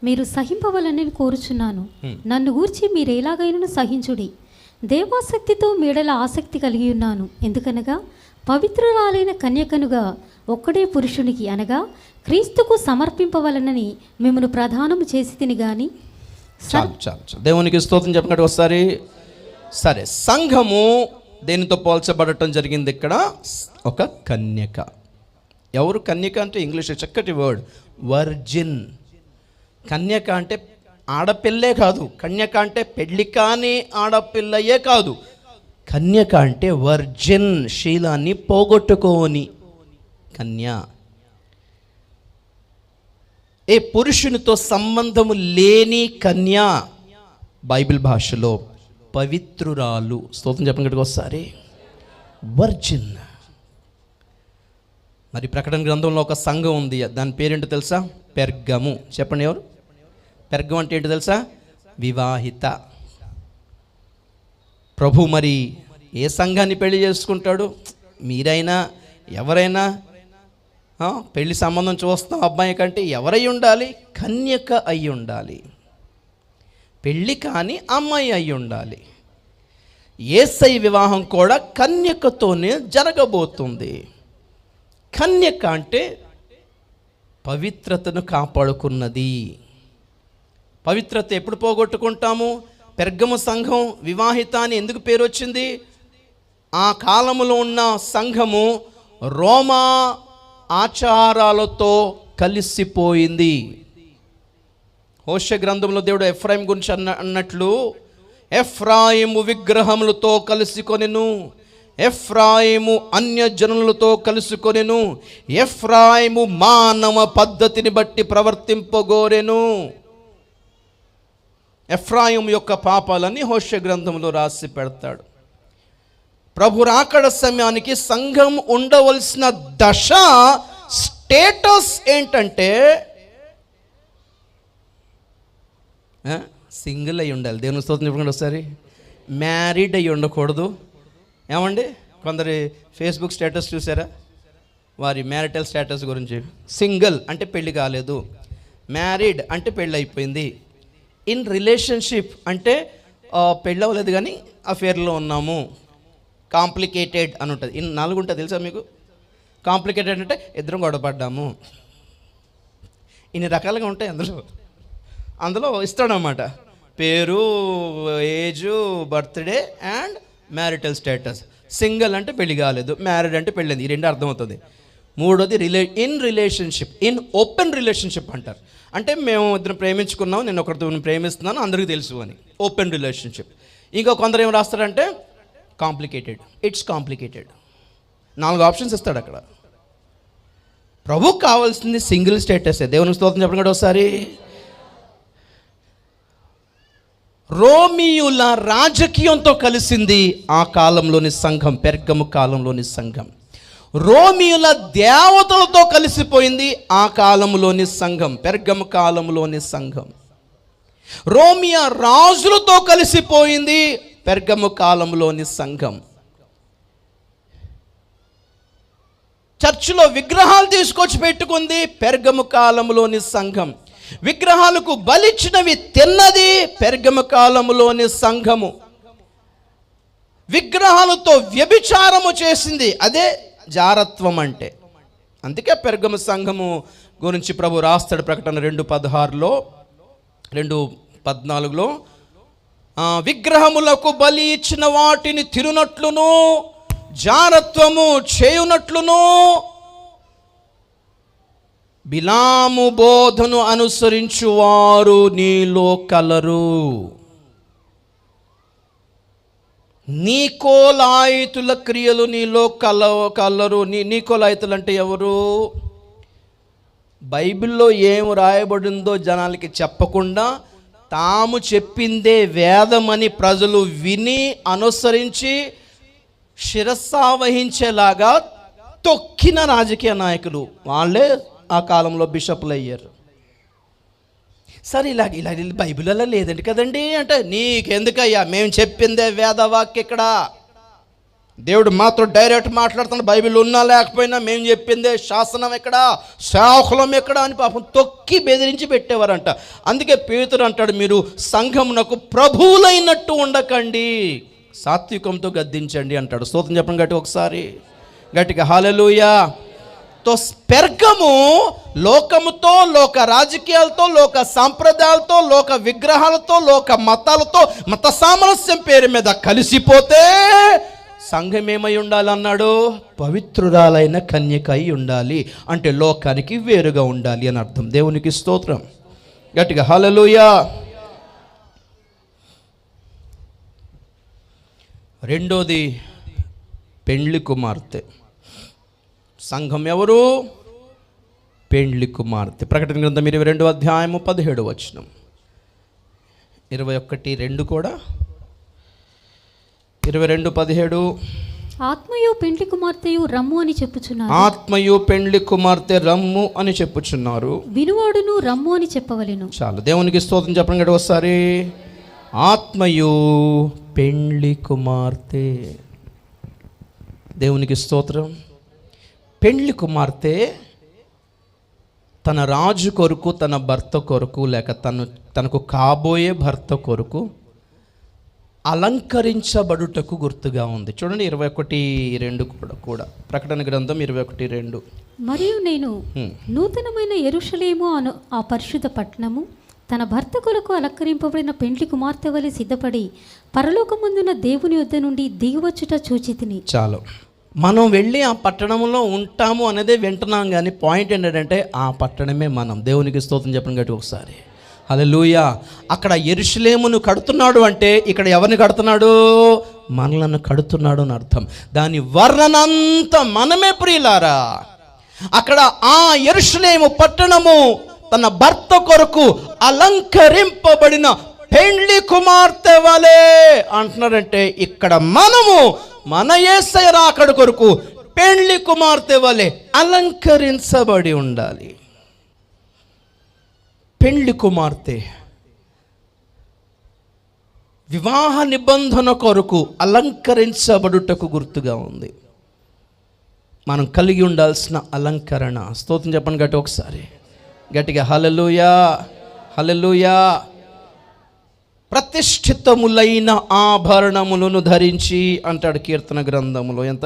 మీరు సహింపవలనని కోరుచున్నాను. నన్ను గూర్చి మీరు ఎలాగైనా సహించుడి. దేవాసక్తితో మీడల ఆసక్తి కలిగి ఉన్నాను. ఎందుకనగా పవిత్రురాలైన కన్యకనుగా ఒక్కడే పురుషునికి, అనగా క్రీస్తుకు సమర్పింపవలనని మిమ్మల్ని ప్రధానము చేసి తిని గాని. చాలు. దేవునికి స్తోత్రం చెప్పినట్టు ఒకసారి. సరే, సంఘము దేనితో పోల్చబడటం జరిగింది ఇక్కడ? ఒక కన్యక. ఎవరు కన్యక అంటే? ఇంగ్లీష్ చక్కటి వర్డ్, వర్జిన్. కన్యక అంటే ఆడపిల్లే కాదు, కన్యక అంటే పెళ్లి కాని ఆడపిల్లయే కాదు. కన్యక అంటే వర్జిన్, శీలాన్ని పోగొట్టుకోని కన్య. ఏ పురుషునితో సంబంధము లేని కన్య. బైబిల్ భాషలో పవిత్రురాలు. స్తోత్రం చెప్పండి ఒకసారి. వర్జిన్. మరి ప్రకటన గ్రంథంలో ఒక సంఘం ఉంది, దాని పేరేంటో తెలుసా? పెర్గము. చెప్పండి ఎవరు? పెర్గం అంటే ఏంటో తెలుసా? వివాహిత. ప్రభు మరి ఏ సంఘాన్ని పెళ్లి చేసుకుంటాడు? మీరైనా ఎవరైనా పెళ్లి సంబంధం చూస్తాం అబ్బాయి కంటే ఎవరై ఉండాలి? కన్యక అయి ఉండాలి. పెళ్ళి కాని అమ్మాయి అయి ఉండాలి. యేసయ్య వివాహం కూడా కన్యకతోనే జరగబోతుంది. కన్యక అంటే పవిత్రతను కాపాడుకున్నది. పవిత్రత ఎప్పుడు పోగొట్టుకుంటాము? పెర్గము సంఘం వివాహిత అని ఎందుకు పేరు వచ్చింది? ఆ కాలములో ఉన్న సంఘము రోమా ఆచారాలతో కలిసిపోయింది. హోషే గ్రంథంలో దేవుడు ఎఫ్రాయిం గురించి అన్నట్లు ఎఫ్రాయిము విగ్రహములతో కలిసికొనెను, ఎఫ్రాయిము అన్యజనులతో కలిసికొనెను, ఎఫ్రాయిము మానవ పద్ధతిని బట్టి ప్రవర్తింపగోరెను. ఎఫ్రాయిం యొక్క పాపాలని హోషే గ్రంథంలో రాసి పెడతాడు. ప్రభు రాకడ సమయానికి సంఘం ఉండవలసిన దశ, స్టేటస్ ఏంటంటే సింగిల్ అయి ఉండాలి. దేవుని స్తోత్రం చెప్పండి ఒకసారి. మ్యారీడ్ అయి ఉండకూడదు. ఏమండి, కొందరి ఫేస్బుక్ స్టేటస్ చూసారా? వారి మ్యారిటల్ స్టేటస్ గురించి. సింగిల్ అంటే పెళ్ళి కాలేదు, మ్యారీడ్ అంటే పెళ్ళి అయిపోయింది, ఇన్ రిలేషన్షిప్ అంటే పెళ్ళి అవ్వలేదు కానీ అఫేర్లో ఉన్నాము, కాంప్లికేటెడ్ అని ఉంటుంది. 4 ఉంటుంది తెలుసా మీకు? కాంప్లికేటెడ్ అంటే ఇద్దరం గొడవపడ్డాము. ఇన్ని రకాలుగా ఉంటాయి. అందులో ఇస్తాడనమాట పేరు, age, birthday and marital status. Single అంటే పెళ్లి కాలేదు, మ్యారీడ్ అంటే పెళ్ళింది. ఈ 2 అర్థమవుతుంది. 3వది in relationship, in open relationship అంటారు. అంటే మేము ఇద్దరు ప్రేమించుకున్నాం, నేను ఒకరితో ప్రేమిస్తున్నాను, అందరికీ తెలుసు అని ఓపెన్ రిలేషన్షిప్. ఇంకా కొందరు ఏం రాస్తారంటే కాంప్లికేటెడ్, ఇట్స్ కాంప్లికేటెడ్. 4 ఆప్షన్స్ ఇస్తాడు అక్కడ. ప్రభుకు కావాల్సింది సింగిల్ స్టేటసే. దేవునికి స్తోత్రం చెప్పండి కూడా ఒకసారి. రోమియుల రాజకీయంతో కలిసింది ఆ కాలంలోని సంఘం, పెర్గము కాలంలోని సంఘం. రోమియుల దేవతలతో కలిసిపోయింది ఆ కాలంలోని సంఘం, పెర్గము కాలంలోని సంఘం. రోమియా రాజులతో కలిసిపోయింది పెర్గము కాలంలోని సంఘం. చర్చిలో విగ్రహాలు తీసుకొచ్చి పెట్టుకుంది పెర్గము కాలంలోని సంఘం. విగ్రహాలకు బలిచ్చినవి తిన్నది పెర్గము కాలంలోని సంఘము. విగ్రహాలతో వ్యభిచారము చేసింది, అదే జారత్వం అంటే. అందుకే పెర్గము సంఘము గురించి ప్రభు రాస్తాడు ప్రకటన 2:16లో 2:14లో, విగ్రహములకు బలి ఇచ్చిన వాటిని తిరునట్లును, జారత్వము చేయునట్లును, బిలాము బోధను అనుసరించువారు నీలో కలరు. నీకోలాయితుల క్రియలు నీలో కలరు. నీకోలాయితులు అంటే ఎవరు? బైబిల్లో ఏం రాయబడిందో జనాలకి చెప్పకుండా తాము చెప్పిందే వేదమని ప్రజలు విని అనుసరించి శిరస్సావహించేలాగా తొక్కిన రాజకీయ నాయకులు వాళ్ళే ఆ కాలంలో బిషప్లు అయ్యారు. సరే ఇలా బైబిల్లో లేదండి కదండి అంటే, నీకెందుకయ్యా, మేము చెప్పిందే వేదవాక్య. ఇక్కడ దేవుడు మాత్రం డైరెక్ట్ మాట్లాడుతున్నాడు. బైబిల్ ఉన్నా లేకపోయినా మేము చెప్పిందే శాసనం ఎక్కడ, శాఖలం ఎక్కడ అని పాపం తొక్కి బెదిరించి పెట్టేవారంట. అందుకే పేతురు అంటాడు, మీరు సంఘమునకు ప్రభువులైనట్టు ఉండకండి, సాత్వికంతో గద్దించండి అంటాడు. స్తోత్రం చెప్పండి గట్టి ఒకసారి, గట్టిగా హల్లెలూయా. పెర్గము లోకముతో, లోక రాజకీయాలతో, లోక సాంప్రదాయాలతో, లోక విగ్రహాలతో, లోక మతాలతో, మత సామరస్యం పేరు మీద కలిసిపోతే సంఘం ఏమై ఉండాలన్నాడు? పవిత్రురాలైన కన్యక అయి ఉండాలి. అంటే లోకానికి వేరుగా ఉండాలి అని అర్థం. దేవునికి స్తోత్రం, గట్టిగా హల్లెలూయా. రెండోది పెండ్లి కుమార్తె. సంఘం ఎవరు? పెండ్లి కుమార్తె. ప్రకటన గ్రంథం 22:17 21:2 కూడా 22:17. ఆత్మయు పెండ్లి కుమార్తెయు రమ్ము అని చెప్పుచున్నారు. ఆత్మయు పెండ్లి కుమార్తె రమ్ము అని చెప్పుచున్నారు. వినువాడును రమ్ము అని చెప్పవలెను. చాలు. దేవునికి స్తోత్రం చెప్పండి కదా ఒకసారి. ఆత్మయు పెండ్లి కుమార్తె. దేవునికి స్తోత్రం. పెండ్లి కుమార్తె తన రాజు కొరకు, తన భర్త కొరకు, లేక తనకు కాబోయే భర్త కొరకు అలంకరించబడుటకు గుర్తుగా ఉంది. చూడండి 21:2 కూడా ప్రకటన గ్రంథం 21:2. మరియు నేను నూతనమైన యెరూషలేము అను ఆ పరిశుద్ధ పట్టణము తన భర్త కొరకు అలంకరింపబడిన పెండ్లి కుమార్తె వలె సిద్ధపడి పరలోకమందున దేవుని యొద్ద నుండి దిగివచ్చుట చూచితిని. చాలు. మనం వెళ్ళి ఆ పట్టణంలో ఉంటాము అనేదే వింటున్నాం, కానీ పాయింట్ ఏంటంటే ఆ పట్టణమే మనం. దేవునికి స్తోత్రం చెప్పండి గట్టి ఒకసారి. హల్లెలూయా. అక్కడ యెరూషలేమును కడుతున్నాడు అంటే ఇక్కడ ఎవరిని కడుతున్నాడు? మనలను కడుతున్నాడు అని అర్థం. దాని వర్ణనంతా మనమే ప్రియులారా. అక్కడ ఆ యెరూషలేము పట్టణము తన భర్త కొరకు అలంకరింపబడిన పెండ్లి కుమార్తె వలె అంటున్నాడంటే, ఇక్కడ మనము మన యేసయ్య రాకడ కొరకు పెండ్లి కుమార్తె వలె అలంకరించబడి ఉండాలి. పెండ్లి కుమార్తె వివాహ నిబంధన కొరకు అలంకరించబడుటకు గుర్తుగా ఉంది. మనం కలిగి ఉండాల్సిన అలంకరణ. స్తోత్రం చెప్పండి గట్టి ఒకసారి గట్టిగా. హల్లెలూయా, హల్లెలూయా. ప్రతిష్ఠితములైన ఆభరణములను ధరించి అంటాడు కీర్తన గ్రంథములో. ఎంత?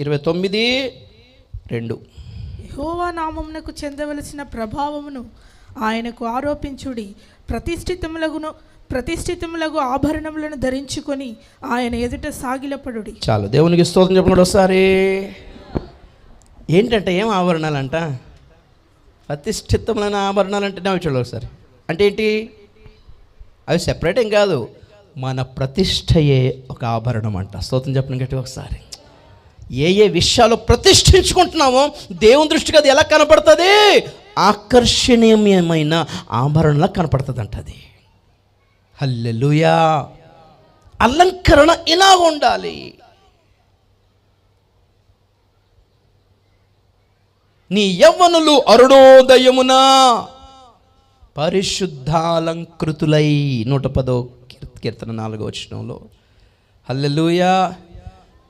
29:2. యెహోవా నామమునకు చెందవలసిన ప్రభావమును ఆయనకు ఆరోపించుడి. ప్రతిష్ఠితములకు ఆభరణములను ధరించుకొని ఆయన ఎదుట సాగిలపడుడి. చాలు, దేవునికి స్తోత్రం చెప్పండి ఒకసారి. ఏంటంటే ఏం ఆభరణాలంట? ప్రతిష్ఠితములైన ఆభరణాలు అంటే నా చూడాలి ఒకసారి. అంటే ఏంటి? అవి సెపరేట్ ఏం కాదు, మన ప్రతిష్టయే ఒక ఆభరణం అంట. స్తోత్రం చెప్పండి గట్టి ఒకసారి. ఏ ఏ విషయాలు ప్రతిష్ఠించుకుంటున్నామో దేవుని దృష్టికి అది ఎలా కనపడుతుంది? ఆకర్షణీయమైన ఆభరణలా కనపడుతుంది అంట అది. హల్లెలూయా. అలంకరణ ఇలా ఉండాలి. నీ యవ్వనులు అరుణోదయమున పరిశుద్ధాలంకృతులై 110వ కీర్తన 4వ వచనంలో. హల్లెలూయా.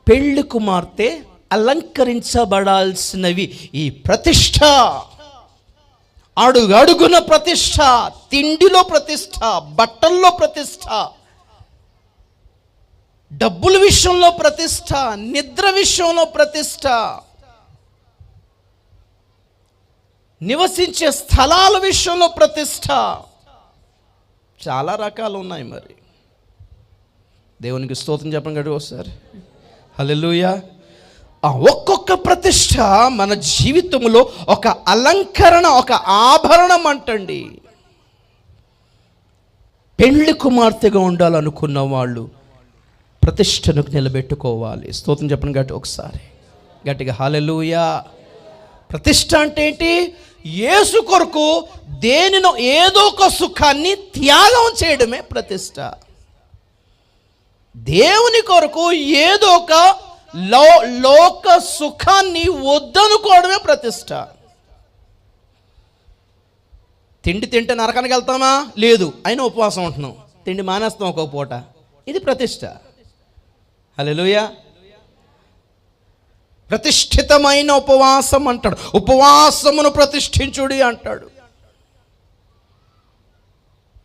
పెళ్లి కుమార్తె అలంకరించబడాల్సినవి ఈ ప్రతిష్ట. అడుగడుగున ప్రతిష్ట, తిండిలో ప్రతిష్ట, బట్టల్లో ప్రతిష్ట, డబ్బుల విషయంలో ప్రతిష్ట, నిద్ర విషయంలో ప్రతిష్ట, నివసించే స్థలాల విషయంలో ప్రతిష్ట. చాలా రకాలు ఉన్నాయి. మరి దేవునికి స్తోత్రం చెప్పండి గడి ఒకసారి. హల్లెలూయా. ఒక్కొక్క ప్రతిష్ట మన జీవితంలో ఒక అలంకరణ, ఒక ఆభరణం అంటండి. పెళ్లి కుమార్తెగా ఉండాలనుకున్న వాళ్ళు ప్రతిష్టను నిలబెట్టుకోవాలి. స్తోత్రం చెప్పండి గట్టి ఒకసారి గట్టిగా. హల్లెలూయా. ప్రతిష్ట అంటే ఏంటి? యేసు కొరకు దేనినో ఏదో ఒక సుఖాన్ని త్యాగం చేయడమే ప్రతిష్ట. దేవుని కొరకు ఏదో ఒక లోక సుఖాన్ని వద్దనుకోవడమే ప్రతిష్ట. తిండి తింటే నరకానికి వెళ్తామా? లేదు, అయినా ఉపవాసం ఉంటున్నాం. తిండి మానేస్తాం ఒక పూట. ఇది ప్రతిష్ట. హల్లెలూయా. ప్రతిష్ఠితమైన ఉపవాసం అంటాడు. ఉపవాసమును ప్రతిష్ఠించుడి అంటాడు.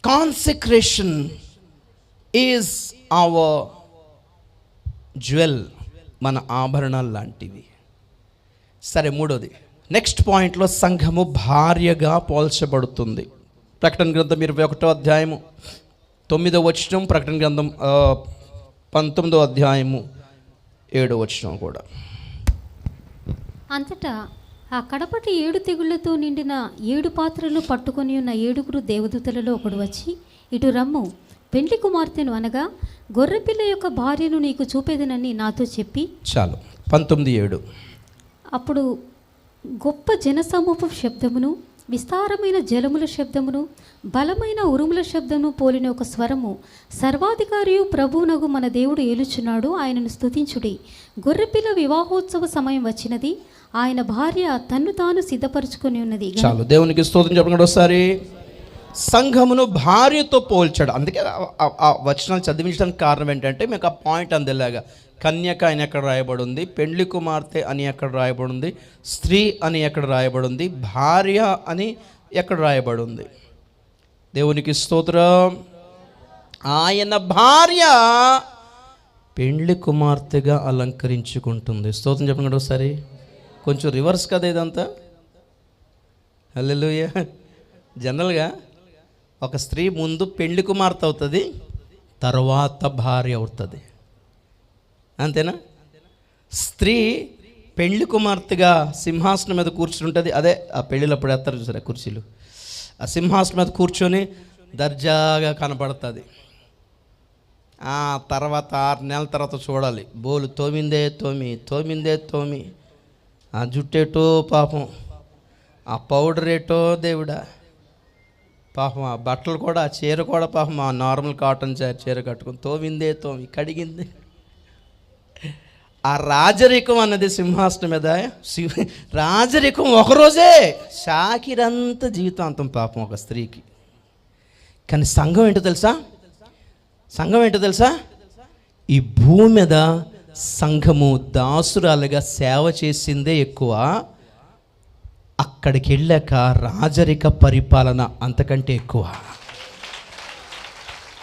కాన్సెక్రేషన్ ఈజ్ అవర్ జ్యువెల్, మన ఆభరణాలు లాంటివి. సరే, మూడోది నెక్స్ట్ పాయింట్లో సంఘము భార్యగా పోల్చబడుతుంది. ప్రకటన గ్రంథం 21వ అధ్యాయము 9వ వచనం, ప్రకటన గ్రంథం 19వ అధ్యాయము 7వ వచనం కూడా. అంతటా ఆ కడపటి 7 తెగుళ్లతో నిండిన 7 పాత్రలు పట్టుకొని ఉన్న 7 దేవదూతలలో ఒకడు వచ్చి, ఇటు రమ్ము, పెండ్లి కుమార్తెను అనగా గొర్రెపిల్ల యొక్క భార్యను నీకు చూపేదనని నాతో చెప్పి. చాలు. 19:7. అప్పుడు గొప్ప జనసమూహ శబ్దమును, విస్తారమైన జలముల శబ్దమును, బలమైన ఉరుముల శబ్దమును పోలిన ఒక స్వరము, సర్వాధికారియు ప్రభువునగు మన దేవుడు ఏలుచున్నాడు, ఆయనను స్తుతించుడి. గొర్రెపిల్ల వివాహోత్సవ సమయం వచ్చినది, ఆయన భార్య తన్ను తాను సిద్ధపరచుకొని ఉన్నది. చాలు, దేవునికి స్తోత్రం చెప్పండి ఒకసారి. సంఘమును భార్యతో పోల్చాడు. అందుకే ఆ వచనాలు చదివించడానికి కారణం ఏంటంటే మీకు ఆ పాయింట్ అందేలాగా. కన్యక అని ఎక్కడ రాయబడి ఉంది, పెండ్లి కుమార్తె అని ఎక్కడ రాయబడి ఉంది, స్త్రీ అని ఎక్కడ రాయబడి ఉంది, భార్య అని ఎక్కడ రాయబడి ఉంది. దేవునికి స్తోత్రం. ఆయన భార్య పెండ్లి కుమార్తెగా అలంకరించుకుంటుంది. స్తోత్రం చెప్పండి ఒకసారి. కొంచెం రివర్స్ కదా ఇదంతా. హల్లెలూయా. జనరల్గా ఒక స్త్రీ ముందు పెండ్లి కుమార్తె అవుతుంది, తర్వాత భార్య అవుతుంది. అంతేనా? స్త్రీ పెళ్లి కుమార్తెగా సింహాసనం మీద కూర్చుంటుంది. అదే ఆ పెళ్ళిళ్ళప్పుడు వేస్తారు చూసారా కుర్చీలు, ఆ సింహాసనం మీద కూర్చొని దర్జాగా కనపడుతుంది. ఆ తర్వాత 6 నెలల తర్వాత చూడాలి, బోలు తోమిందే తోమి, ఆ జుట్టేటో పాపం, ఆ పౌడర్ ఏటో దేవుడా పాపం, ఆ బట్టలు కూడా, ఆ చీర కూడా పాపం, ఆ నార్మల్ కాటన్ చీర కట్టుకుని తోమిందే కడిగింది. ఆ రాజరికం అన్నది సింహాసనం మీద, రాజరికం ఒకరోజే, షాకిరంత జీవితాంతం పాపం ఒక స్త్రీకి. కానీ సంఘం ఏంటో తెలుసా, ఈ భూమి మీద సంఘము దాసురాలుగా సేవ చేసిందే ఎక్కువ, అక్కడికి వెళ్ళాక రాజరిక పరిపాలన అంతకంటే ఎక్కువ.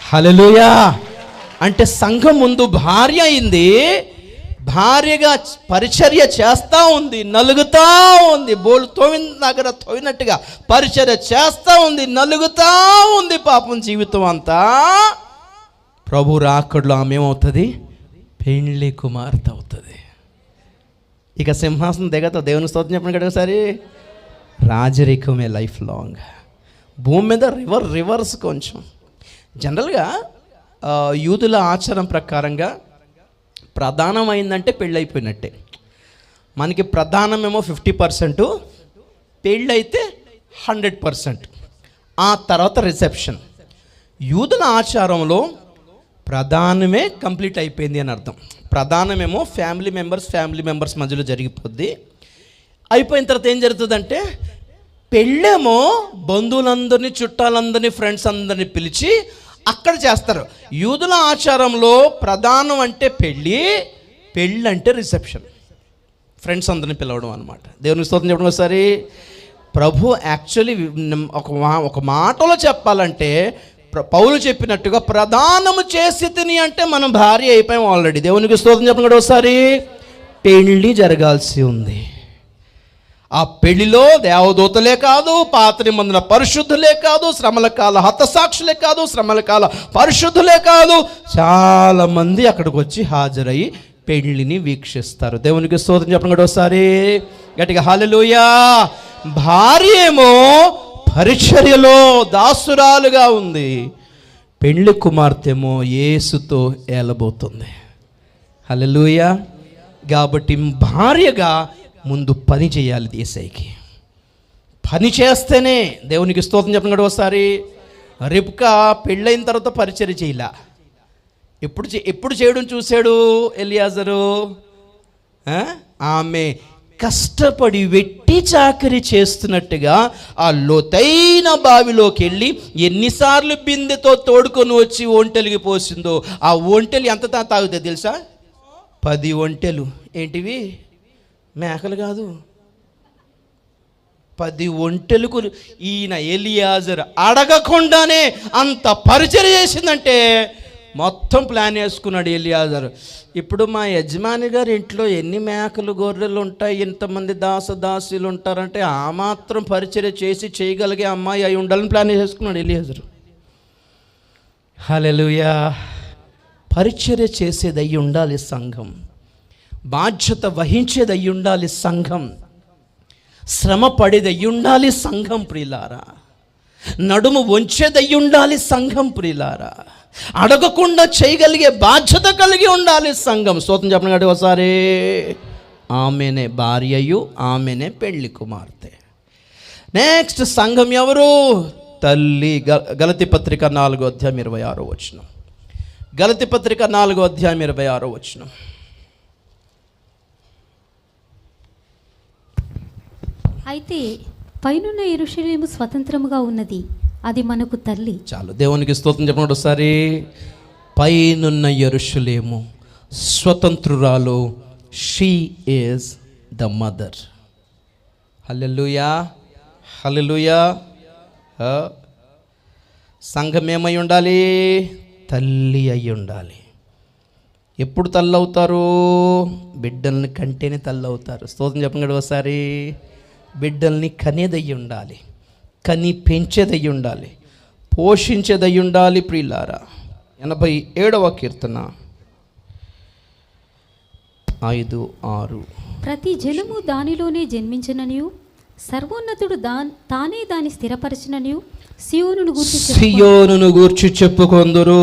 హల్లెలూయా. అంటే సంఘం ముందు భార్య అయింది, భార్యగా పరిచర్య చేస్తూ ఉంది, నలుగుతూ ఉంది, బోలు తోవినట్టుగా పరిచర్య చేస్తూ ఉంది, నలుగుతూ ఉంది పాపం జీవితం అంతా. ప్రభు రాకడలో ఆమె ఏమవుతుంది? పెండ్లి కుమార్తె అవుతుంది. ఇక సింహాసనం దిగతా. దేవుని స్తోత్రం చెప్పండి కదా ఒకసారి. రాజరికమే లైఫ్ లాంగ్. భూమి మీద రివర్స్ కొంచెం. జనరల్గా యూదుల ఆచారం ప్రకారంగా ప్రధానమైందంటే పెళ్ళి అయిపోయినట్టే. మనకి ప్రధానమేమో 50%, పెళ్ళైతే 100%, ఆ తర్వాత రిసెప్షన్. యూదుల ఆచారంలో ప్రధానమే కంప్లీట్ అయిపోయింది అని అర్థం. ప్రధానమేమో ఫ్యామిలీ మెంబర్స్ మధ్యలో జరిగిపోద్ది. అయిపోయిన తర్వాత ఏం జరుగుతుందంటే, పెళ్ళేమో బంధువులందరినీ, చుట్టాలందరినీ, ఫ్రెండ్స్ అందరినీ పిలిచి అక్కడ చేస్తారు. యూదుల ఆచారంలో ప్రధానం అంటే పెళ్ళి అంటే రిసెప్షన్, ఫ్రెండ్స్ అందరినీ పిలవడం అనమాట. దేవుని స్తోత్రం చెప్పడం ఒకసారి. ప్రభు యాక్చువల్లీ ఒక మాటలో చెప్పాలంటే, పౌలు చెప్పినట్టుగా ప్రదానము చేసి తిని అంటే మనం భార్య అయిపోయాం ఆల్రెడీ. దేవునికి స్తోత్రం చెప్పడం కూడా ఒకసారి. పెళ్ళి జరగాల్సి ఉంది. ఆ పెళ్లిలో దేవదూతలే కాదు, పాత నిబంధన పరిశుద్ధులే కాదు, శ్రమల కాల హతసాక్షులే కాదు, శ్రమల కాల పరిశుద్ధులే కాదు, చాలామంది అక్కడికి వచ్చి హాజరయ్యి పెళ్ళిని వీక్షిస్తారు. దేవునికి స్తోత్రం చెప్పడం కూడా ఒకసారి గట్టిగా హల్లెలూయా. భార్య ఏమో పరిచర్యలో దాసురాలుగా ఉంది, పెళ్లి కుమార్తెమో యేసుతో ఏలబోతుంది. హల్లెలూయా. కాబట్టి భార్యగా ముందు పని చేయాలి. యేసయ్యకి పని చేస్తేనే దేవునికి స్తోత్రం చెప్పడం కూడా ఒకసారి. రిబ్కా పెళ్ళైన తర్వాత పరిచర్య చేయలే. ఎప్పుడు చేయడం చూశాడు ఎలియాజరు? ఆమె కష్టపడి వెట్టి చాకరీ చేస్తున్నట్టుగా ఆ లోతైన బావిలోకి వెళ్ళి ఎన్నిసార్లు బిందెతో తోడుకొని వచ్చి ఒంటెలికి పోసిందో, ఆ ఒంటెలు ఎంత తాగుతాయి తెలుసా? 10 ఒంటెలు. ఏంటివి? మేకలు కాదు, 10 ఒంటెలకు ఈయన ఎలియాజరు అడగకుండానే అంత పరిచర్య చేసిందంటే మొత్తం ప్లాన్ వేసుకున్నాడు ఎలియాజరు. ఇప్పుడు మా యజమాని గారి ఇంట్లో ఎన్ని మేకలు గొర్రెలు ఉంటాయి, ఇంతమంది దాసులు ఉంటారంటే ఆ మాత్రం పరిచర్య చేయగలిగే అమ్మాయి అయి ఉండాలని ప్లాన్ చేసుకున్నాడు ఎలియాజరు. హల్లెలూయా. పరిచర్య చేసేది అయి ఉండాలి సంఘం, బాధ్యత వహించేది అయి ఉండాలి సంఘం, శ్రమ పడేది అయి ఉండాలి సంఘం ప్రియులారా, నడుము వంచేది అయి ఉండాలి సంఘం ప్రియులారా, అడగకుండా చేయగలిగే బాధ్యత కలిగి ఉండాలి సంఘం. స్తోత్రం చెప్పండి కాబట్టి ఒకసారి. ఆమెనే భార్యయు, ఆమెనే పెళ్లి కుమార్తె. నెక్స్ట్ సంఘం ఎవరు? తల్లి. గలతీ పత్రిక 4:26. గలతీ పత్రిక 4:26. అయితే పైనున్న యెరూషలేము స్వతంత్రముగా ఉన్నది, అది మనకు తల్లి. చాలు. దేవునికి స్తోత్రం చెప్పండి ఒకసారి. పైనున్న యెరూషలేము స్వతంత్రురాలు, షీ ఈజ్ ద మదర్. హల్లెలూయా, హల్లెలూయా. సంఘం ఏమై ఉండాలి? తల్లి అయి ఉండాలి. ఎప్పుడు తల్లి అవుతారు? బిడ్డల్ని కంటేనే తల్లి అవుతారు. స్తోత్రం చెప్పండి ఒకసారి. బిడ్డల్ని కనేదయ్యి ఉండాలి, కని పెంచేదయ్యి ఉండాలి, పోషించేదయ్యి ఉండాలి ప్రియులారా. 87వ కీర్తన 5, 6. ప్రతి జనము దానిలోనే జన్మించిననియు సర్వోన్నతుడు తానే దాన్ని స్థిరపరచిననియు సియోనును గూర్చి చెప్పుకొందురు.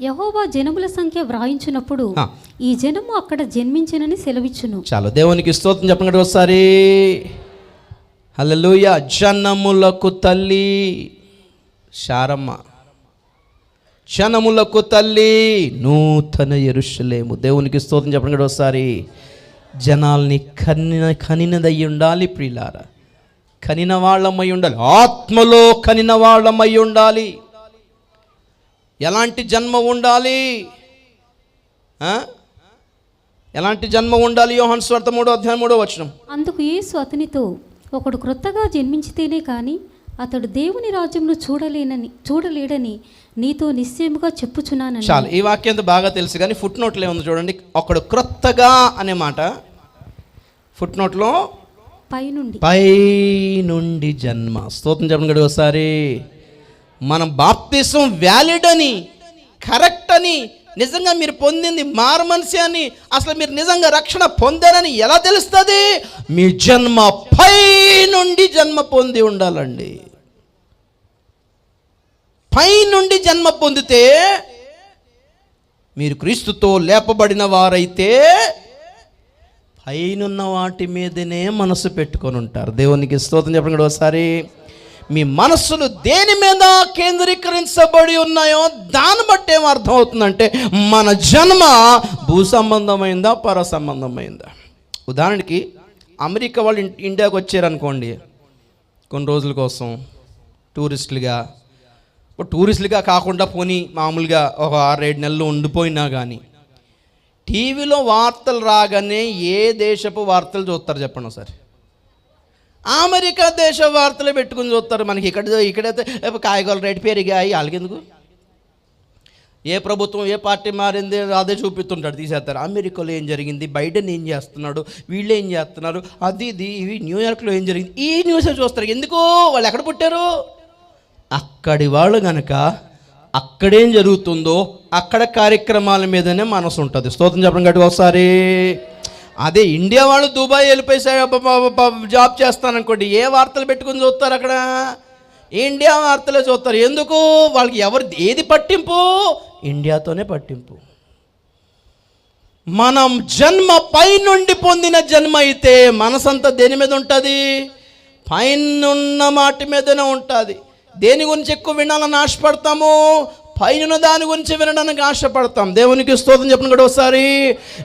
యెహోవా జనముల సంఖ్య వ్రాయించినప్పుడు ఈ జనము అక్కడ జన్మించినని సెలవిచ్చును. చాలు, దేవునికి స్తోత్రం చెప్పండి ఒకసారి. హల్లెలూయా. జనములకు తల్లి శారమ్మ, జనములకు తల్లి నూతన యెరూషలేము. దేవునికి స్తోత్రం చెప్పండి ఒకసారి. జనాల్ని కనినదయ్యి ఉండాలి ప్రియులారా, కనిన వాళ్ళమై ఉండాలి, ఆత్మలో కనిన వాళ్ళమై ఉండాలి. ఎలాంటి జన్మ ఉండాలి? ఎలాంటి జన్మ ఉండాలి? యోహాను సువార్త 3:3. అందుకు యేసు అతనితో, ఒకడు క్రొత్తగా జన్మించితేనే కానీ అతడు దేవుని రాజ్యంను చూడలేడని నీతో నిశ్చయముగా చెప్పుచున్నానని. చాలు, ఈ వాక్యంతో బాగా తెలుసు, కానీ ఫుట్ నోట్లో ఉంది చూడండి. ఒకడు క్రొత్తగా అనే మాట ఫుట్ నోట్లో పైనుండి జన్మ. స్తోత్రం చెప్పండి ఒకసారి. మనం బాప్తిసం వ్యాలిడ్ అని, కరెక్ట్ అని, నిజంగా మీరు పొందింది మారుమనిషి అని, అసలు మీరు నిజంగా రక్షణ పొందారని ఎలా తెలుస్తుంది? మీ జన్మ పై నుండి జన్మ పొంది ఉండాలండి. పై నుండి జన్మ పొందితే మీరు క్రీస్తుతో లేపబడిన వారైతే పైనున్న వాటి మీదనే మనసు పెట్టుకొని ఉంటారు. దేవునికి స్తోత్రం చెప్పండి ఒకసారి. మీ మనస్సులు దేని మీద కేంద్రీకరించబడి ఉన్నాయో దాన్ని బట్టి ఏం అర్థం అవుతుందంటే మన జన్మ భూ సంబంధమైందా పర సంబంధమైందా. ఉదాహరణకి అమెరికా వాళ్ళు ఇండియాకి వచ్చారనుకోండి కొన్ని రోజుల కోసం టూరిస్టులుగా కాకుండా పోనీ మామూలుగా ఒక 6-7 నెలలు ఉండిపోయినా కానీ టీవీలో వార్తలు రాగానే ఏ దేశపు వార్తలు చూస్తారు చెప్పండి ఒకసారి? అమెరికా దేశ వార్తలు పెట్టుకుని చూస్తారు. మనకి ఇక్కడైతే కాయగూరల రేటు పెరిగాయి, వాళ్ళకెందుకు? ఏ ప్రభుత్వం ఏ పార్టీ మారింది అదే చూపిస్తుంటాడు, తీసేస్తారు. అమెరికాలో ఏం జరిగింది, బైడెన్ ఏం చేస్తున్నాడు, వీళ్ళు ఏం చేస్తున్నారు, ఇవి న్యూయార్క్లో ఏం జరిగింది, ఈ న్యూస్ చూస్తారు. ఎందుకు? వాళ్ళు ఎక్కడ పుట్టారు? అక్కడి వాళ్ళు కనుక అక్కడేం జరుగుతుందో అక్కడ కార్యక్రమాల మీదనే మనసు ఉంటుంది. స్తోత్రం చెప్పడం గట్టిగా ఒకసారి. అదే ఇండియా వాళ్ళు దుబాయ్ వెళ్ళిపోయి జాబ్ చేస్తాననుకోండి, ఏ వార్తలు పెట్టుకుని చూస్తారు? అక్కడ ఇండియా వార్తలే చూస్తారు. ఎందుకు? వాళ్ళకి ఏది పట్టింపు? ఇండియాతోనే పట్టింపు. మనం జన్మ పై నుండి పొందిన జన్మ అయితే మనసంతా దేని మీద ఉంటుంది? పైనున్న మాటి మీదనే ఉంటుంది. దేని గురించి ఎక్కువ వినాలని ఆశపడతాము? పైన దాని గురించి వినడానికి ఆశపడతాం. దేవునికి స్తోత్రం చెప్పండి కూడా ఒకసారి.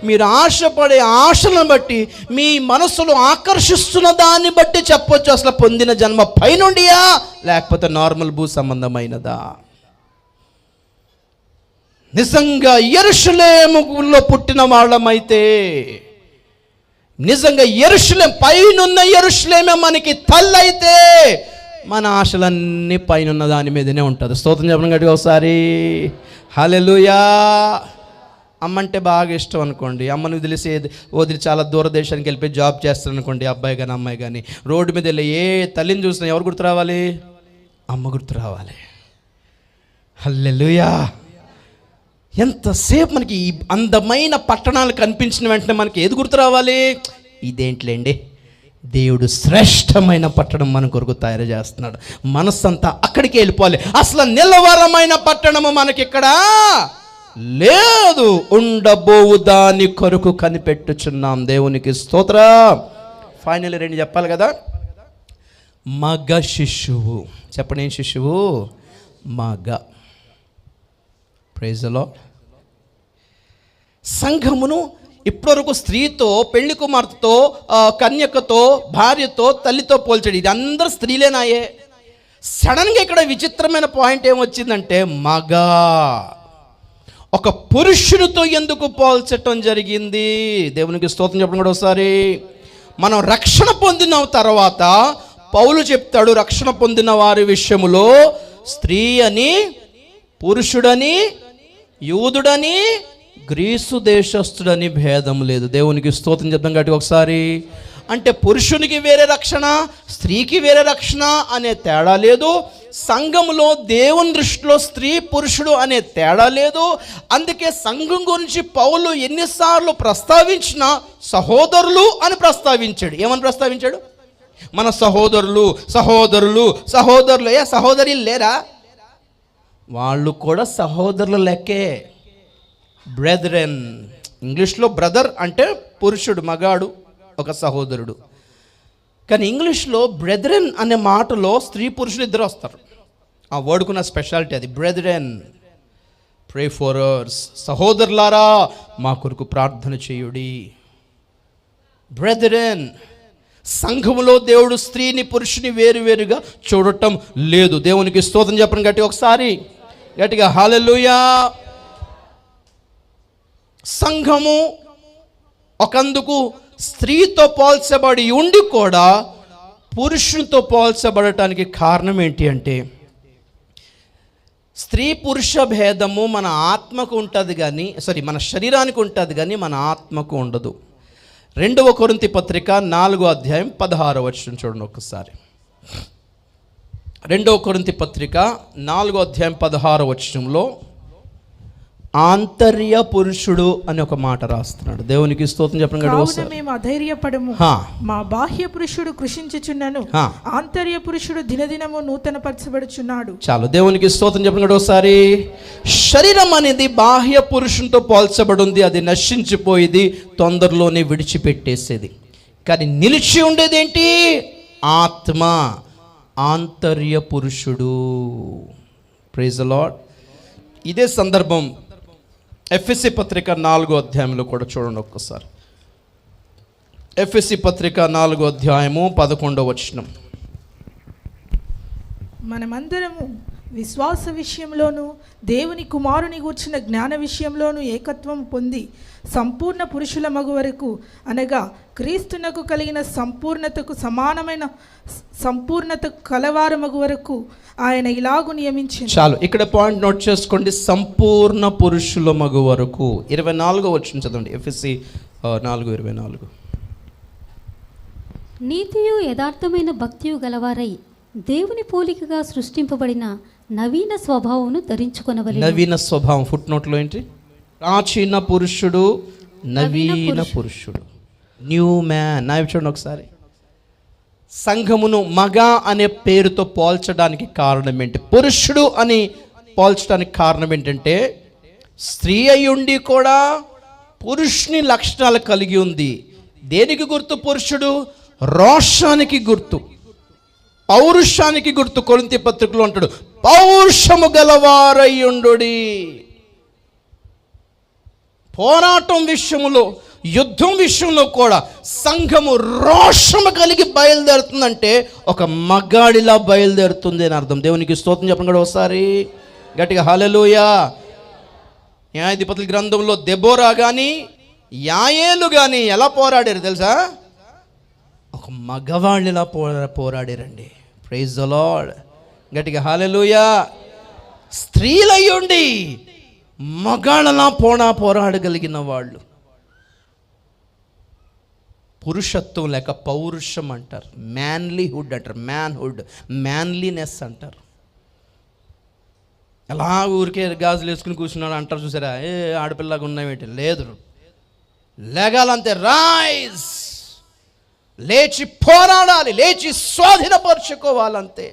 మీరు ఆశపడే ఆశలను బట్టి, మీ మనసులో ఆకర్షిస్తున్న దాన్ని బట్టి చెప్పొచ్చు అసలు పొందిన జన్మ పైనుండియా లేకపోతే నార్మల్ భూ సంబంధమైనదా. నిజంగా యెరూషలేములో పుట్టిన వాళ్ళమైతే, నిజంగా యెరూషలేం పైనున్న యెరూషలేమే మనకి తల్లి అయితే మన ఆశలన్నీ పైన దాని మీదనే ఉంటుంది. స్తోత్రం చెప్పడం గట్టిగా ఒకసారి. హల్లెలూయా. అమ్మంటే బాగా ఇష్టం అనుకోండి, అమ్మని వదిలి చాలా దూరదేశానికి వెళ్ళిపోయి జాబ్ చేస్తారు అనుకోండి, అబ్బాయి కానీ అమ్మాయి కానీ, రోడ్డు మీద వెళ్ళి ఏ తల్లిని చూసినా ఎవరు గుర్తు రావాలి? అమ్మ గుర్తు రావాలి. హల్లెలూయా. ఎంతసేపు మనకి ఈ అందమైన పట్టణాలు కనిపించిన వెంటనే మనకి ఏది గుర్తు రావాలి? ఇదేంట్లేండి, దేవుడు శ్రేష్టమైన పట్టణం మన కొరకు తయారు చేస్తున్నాడు. మనస్సంతా అక్కడికి వెళ్ళిపోవాలి. అసలు నిలవరమైన పట్టణము మనకిక్కడ లేదు, ఉండబోవు దాని కొరకు కనిపెట్టుచున్నాం. దేవునికి స్తోత్రం. ఫైనల్ 2 చెప్పాలి కదా. మగ శిశువు. చెప్పండి, ఏం శిశువు? మగ. Praise the Lord. సంఘమును ఇప్పటివరకు స్త్రీతో, పెళ్లి కుమార్తెతో, కన్యకతో, భార్యతో, తల్లితో పోల్చాడు. ఇది అందరూ స్త్రీలేనాయే. సడన్గా ఇక్కడ విచిత్రమైన పాయింట్ ఏమొచ్చిందంటే మగ. ఒక పురుషునితో ఎందుకు పోల్చటం జరిగింది? దేవునికి స్తోత్రం చెప్పడం కూడా ఒకసారి. మనం రక్షణ పొందిన తర్వాత పౌలు చెప్తాడు, రక్షణ పొందిన వారి విషయములో స్త్రీ అని, పురుషుడని, యూదుడని, గ్రీసు దేశస్థుడని భేదం లేదు. దేవునికి స్తోత్రం చెప్తాం గట్టిగా ఒకసారి. అంటే పురుషునికి వేరే రక్షణ, స్త్రీకి వేరే రక్షణ అనే తేడా లేదు. సంఘములో దేవుని దృష్టిలో స్త్రీ పురుషుడు అనే తేడా లేదు. అందుకే సంఘం గురించి పౌలు ఎన్నిసార్లు ప్రస్తావించినా సహోదరులు అని ప్రస్తావించాడు. ఏమని ప్రస్తావించాడు? మన సహోదరులు సహోదరులు సహోదరులు. సహోదరులు లేరా? వాళ్ళు కూడా సహోదరుల లెక్కే. బ్రెదరెన్, ఇంగ్లీష్లో బ్రదర్ అంటే పురుషుడు, మగాడు, ఒక సహోదరుడు. కానీ ఇంగ్లీష్లో బ్రెదరెన్ అనే మాటలో స్త్రీ పురుషులు ఇద్దరు వస్తారు. ఆ వర్డ్కున్న స్పెషాలిటీ అది, బ్రెదరెన్. ప్రే ఫర్ అస్, సహోదరులారా మా కొరకు ప్రార్థన చేయుడి. బ్రెదరెన్. సంఘములో దేవుడు స్త్రీని పురుషుని వేరువేరుగా చూడటం లేదు. దేవునికి స్తోత్రం చెప్పండి గట్టిగా ఒకసారి, గట్టిగా హల్లెలూయా. సంఘము ఒకందుకు స్త్రీతో పోల్చబడి ఉండి కూడా పురుషునితో పోల్చబడటానికి కారణం ఏంటి అంటే, స్త్రీ పురుష భేదము మన ఆత్మకు ఉంటుంది కానీ, మన శరీరానికి ఉంటుంది కానీ మన ఆత్మకు ఉండదు. 2వ కొరింథీ పత్రిక 4వ అధ్యాయం 16వ వచనం చూడండి ఒకసారి. 2వ కొరింథీ పత్రిక 4వ అధ్యాయం 16వ వచనంలో ఆంతర్య పురుషుడు అని ఒక మాట రాస్తున్నాడు. దేవునికి స్తోత్రం చెప్పండి. మేము అధైర్యపడము, మా బాహ్య పురుషుడు కృషించుచున్నను, ఆంతర్య పురుషుడు దినదినము నూతన పరచబడుచున్నాడు. చాలు, దేవునికి స్తోత్రం చెప్పండి ఒకసారి. శరీరం అనేది బాహ్య పురుషునితో పోల్చబడి ఉంది. అది నశించిపోయేది, తొందరలోనే విడిచిపెట్టేసేది. కానీ నిలిచి ఉండేది ఏంటి? ఆత్మ, ఆంతర్య పురుషుడు. Praise the Lord. ఇదే సందర్భం ఎఫెసీ పత్రిక 4వ అధ్యాయంలో కూడా చూడండి ఒక్కసారి. ఎఫెసీ పత్రిక 4వ అధ్యాయము 11వ వచనం. మనమందరము విశ్వాస విషయంలోను దేవుని కుమారుని గూర్చిన జ్ఞాన విషయంలోను ఏకత్వం పొంది సంపూర్ణ పురుషుల మగు వరకు, అనగా క్రీస్తునకు కలిగిన సంపూర్ణతకు సమానమైన సంపూర్ణత కలవారు మగు వరకు ఆయన ఇలాగు నియమించింది. చాలు, ఇక్కడ పాయింట్ నోట్ చేసుకోండి. సంపూర్ణ పురుషుల మగు వరకు. 24వ వచనం చదవండి. ఎఫెసీ 4:24. నీతియు యథార్థమైన భక్తియు గలవారై దేవుని పోలికగా సృష్టింపబడిన నవీన స్వభావమును ధరించుకొనవలెను. నవీన స్వభావం ఫుట్ నోట్లో ఏంటి? ప్రాచీన పురుషుడు, నవీన పురుషుడు, న్యూ మ్యాన్. నా చూడండి ఒకసారి. సంఘమును మగ అనే పేరుతో పోల్చడానికి కారణం ఏంటి? పురుషుడు అని పోల్చడానికి కారణం ఏంటంటే, స్త్రీ అయ్యుండి కూడా పురుషుని లక్షణాలు కలిగి ఉంది. దేనికి గుర్తు పురుషుడు? రోషానికి గుర్తు, పౌరుషానికి గుర్తు. కొరింథీ పత్రికలో అంటాడు, పౌరుషము గలవారయ్యుండుడి. పోరాటం విషయంలో, యుద్ధం విషయంలో కూడా సంఘము రోషము కలిగి బయలుదేరుతుందంటే ఒక మగాడిలా బయలుదేరుతుంది అని అర్థం. దేవునికి స్తోత్రం చెప్పండి కూడా ఒకసారి గట్టిగా హల్లెలూయా. న్యాయాధిపతుల గ్రంథంలో దెబోరా కానీ యాయేలు కానీ ఎలా పోరాడారు తెలుసా? ఒక మగవాళ్ళిలా పోరాడారండి. Praise the lord. గట్టిగా హల్లెలూయా. స్త్రీలయ్యుండి మగాళ్ళలా పోరాడగలిగిన వాళ్ళు. పురుషత్వం లేక పౌరుషం అంటారు, మ్యాన్లీహుడ్ అంటారు, మ్యాన్హుడ్, మ్యాన్లీనెస్ అంటారు. ఎలా ఊరికే గాజులు వేసుకుని కూర్చున్నాడు అంటారు చూసారా? ఆడపిల్లగా ఉన్నామేంటి? లేదు, లేగాలంతే. రైజ్, లేచి పోరాడాలి, లేచి స్వాధీనపరుచుకోవాలంతే.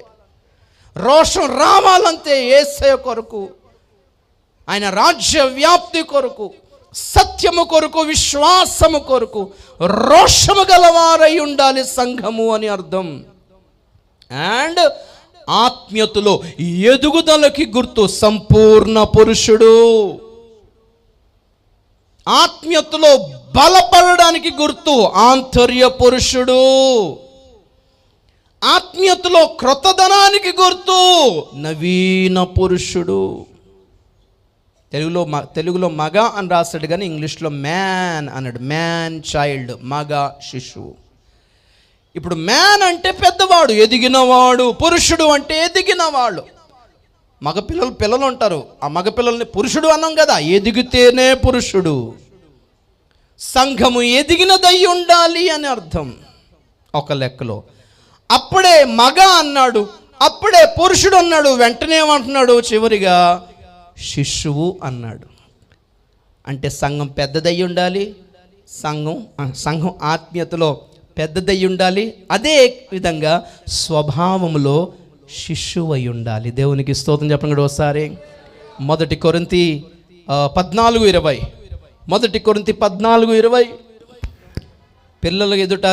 రోషం రావాలంతే. యేసయ్య కొరకు, ఆయన రాజ్య వ్యాప్తి కొరకు, సత్యము కొరకు, విశ్వాసము కొరకు రోషము గలవారై ఉండాలి సంఘము అని అర్థం. అండ్ ఆత్మీయతలో ఎదుగుదలకి గుర్తు సంపూర్ణ పురుషుడు. ఆత్మీయతలో బలపడడానికి గుర్తు ఆంతర్య పురుషుడు. ఆత్మీయతలో క్రొత్తదనానికి గుర్తు నవీన పురుషుడు. తెలుగులో మగ అని రాస్తాడు కానీ ఇంగ్లీష్లో మ్యాన్ అన్నాడు. మ్యాన్ చైల్డ్, మగ శిశువు. ఇప్పుడు మ్యాన్ అంటే పెద్దవాడు, ఎదిగినవాడు. పురుషుడు అంటే ఎదిగినవాడు. పిల్లలు ఉంటారు, ఆ మగపిల్లల్ని పురుషుడు అన్నాం కదా, ఎదిగితేనే పురుషుడు. సంఘము ఎదిగినదై ఉండాలి అని అర్థం ఒక లెక్కలో. అప్పుడే మగ అన్నాడు, అప్పుడే పురుషుడు అన్నాడు, వెంటనే ఏమంటున్నాడు చివరిగా శిశువు అన్నాడు. అంటే సంఘం పెద్దదై ఉండాలి, సంఘం ఆత్మీయతలో పెద్దదై ఉండాలి, అదే విధంగా స్వభావంలో శిశువై ఉండాలి. దేవునికి స్తోత్రం చెప్పండి ఒకసారి. 1 కొరింథీ 14:20. 1 కొరింథీ 14:20. పిల్లల ఎదుట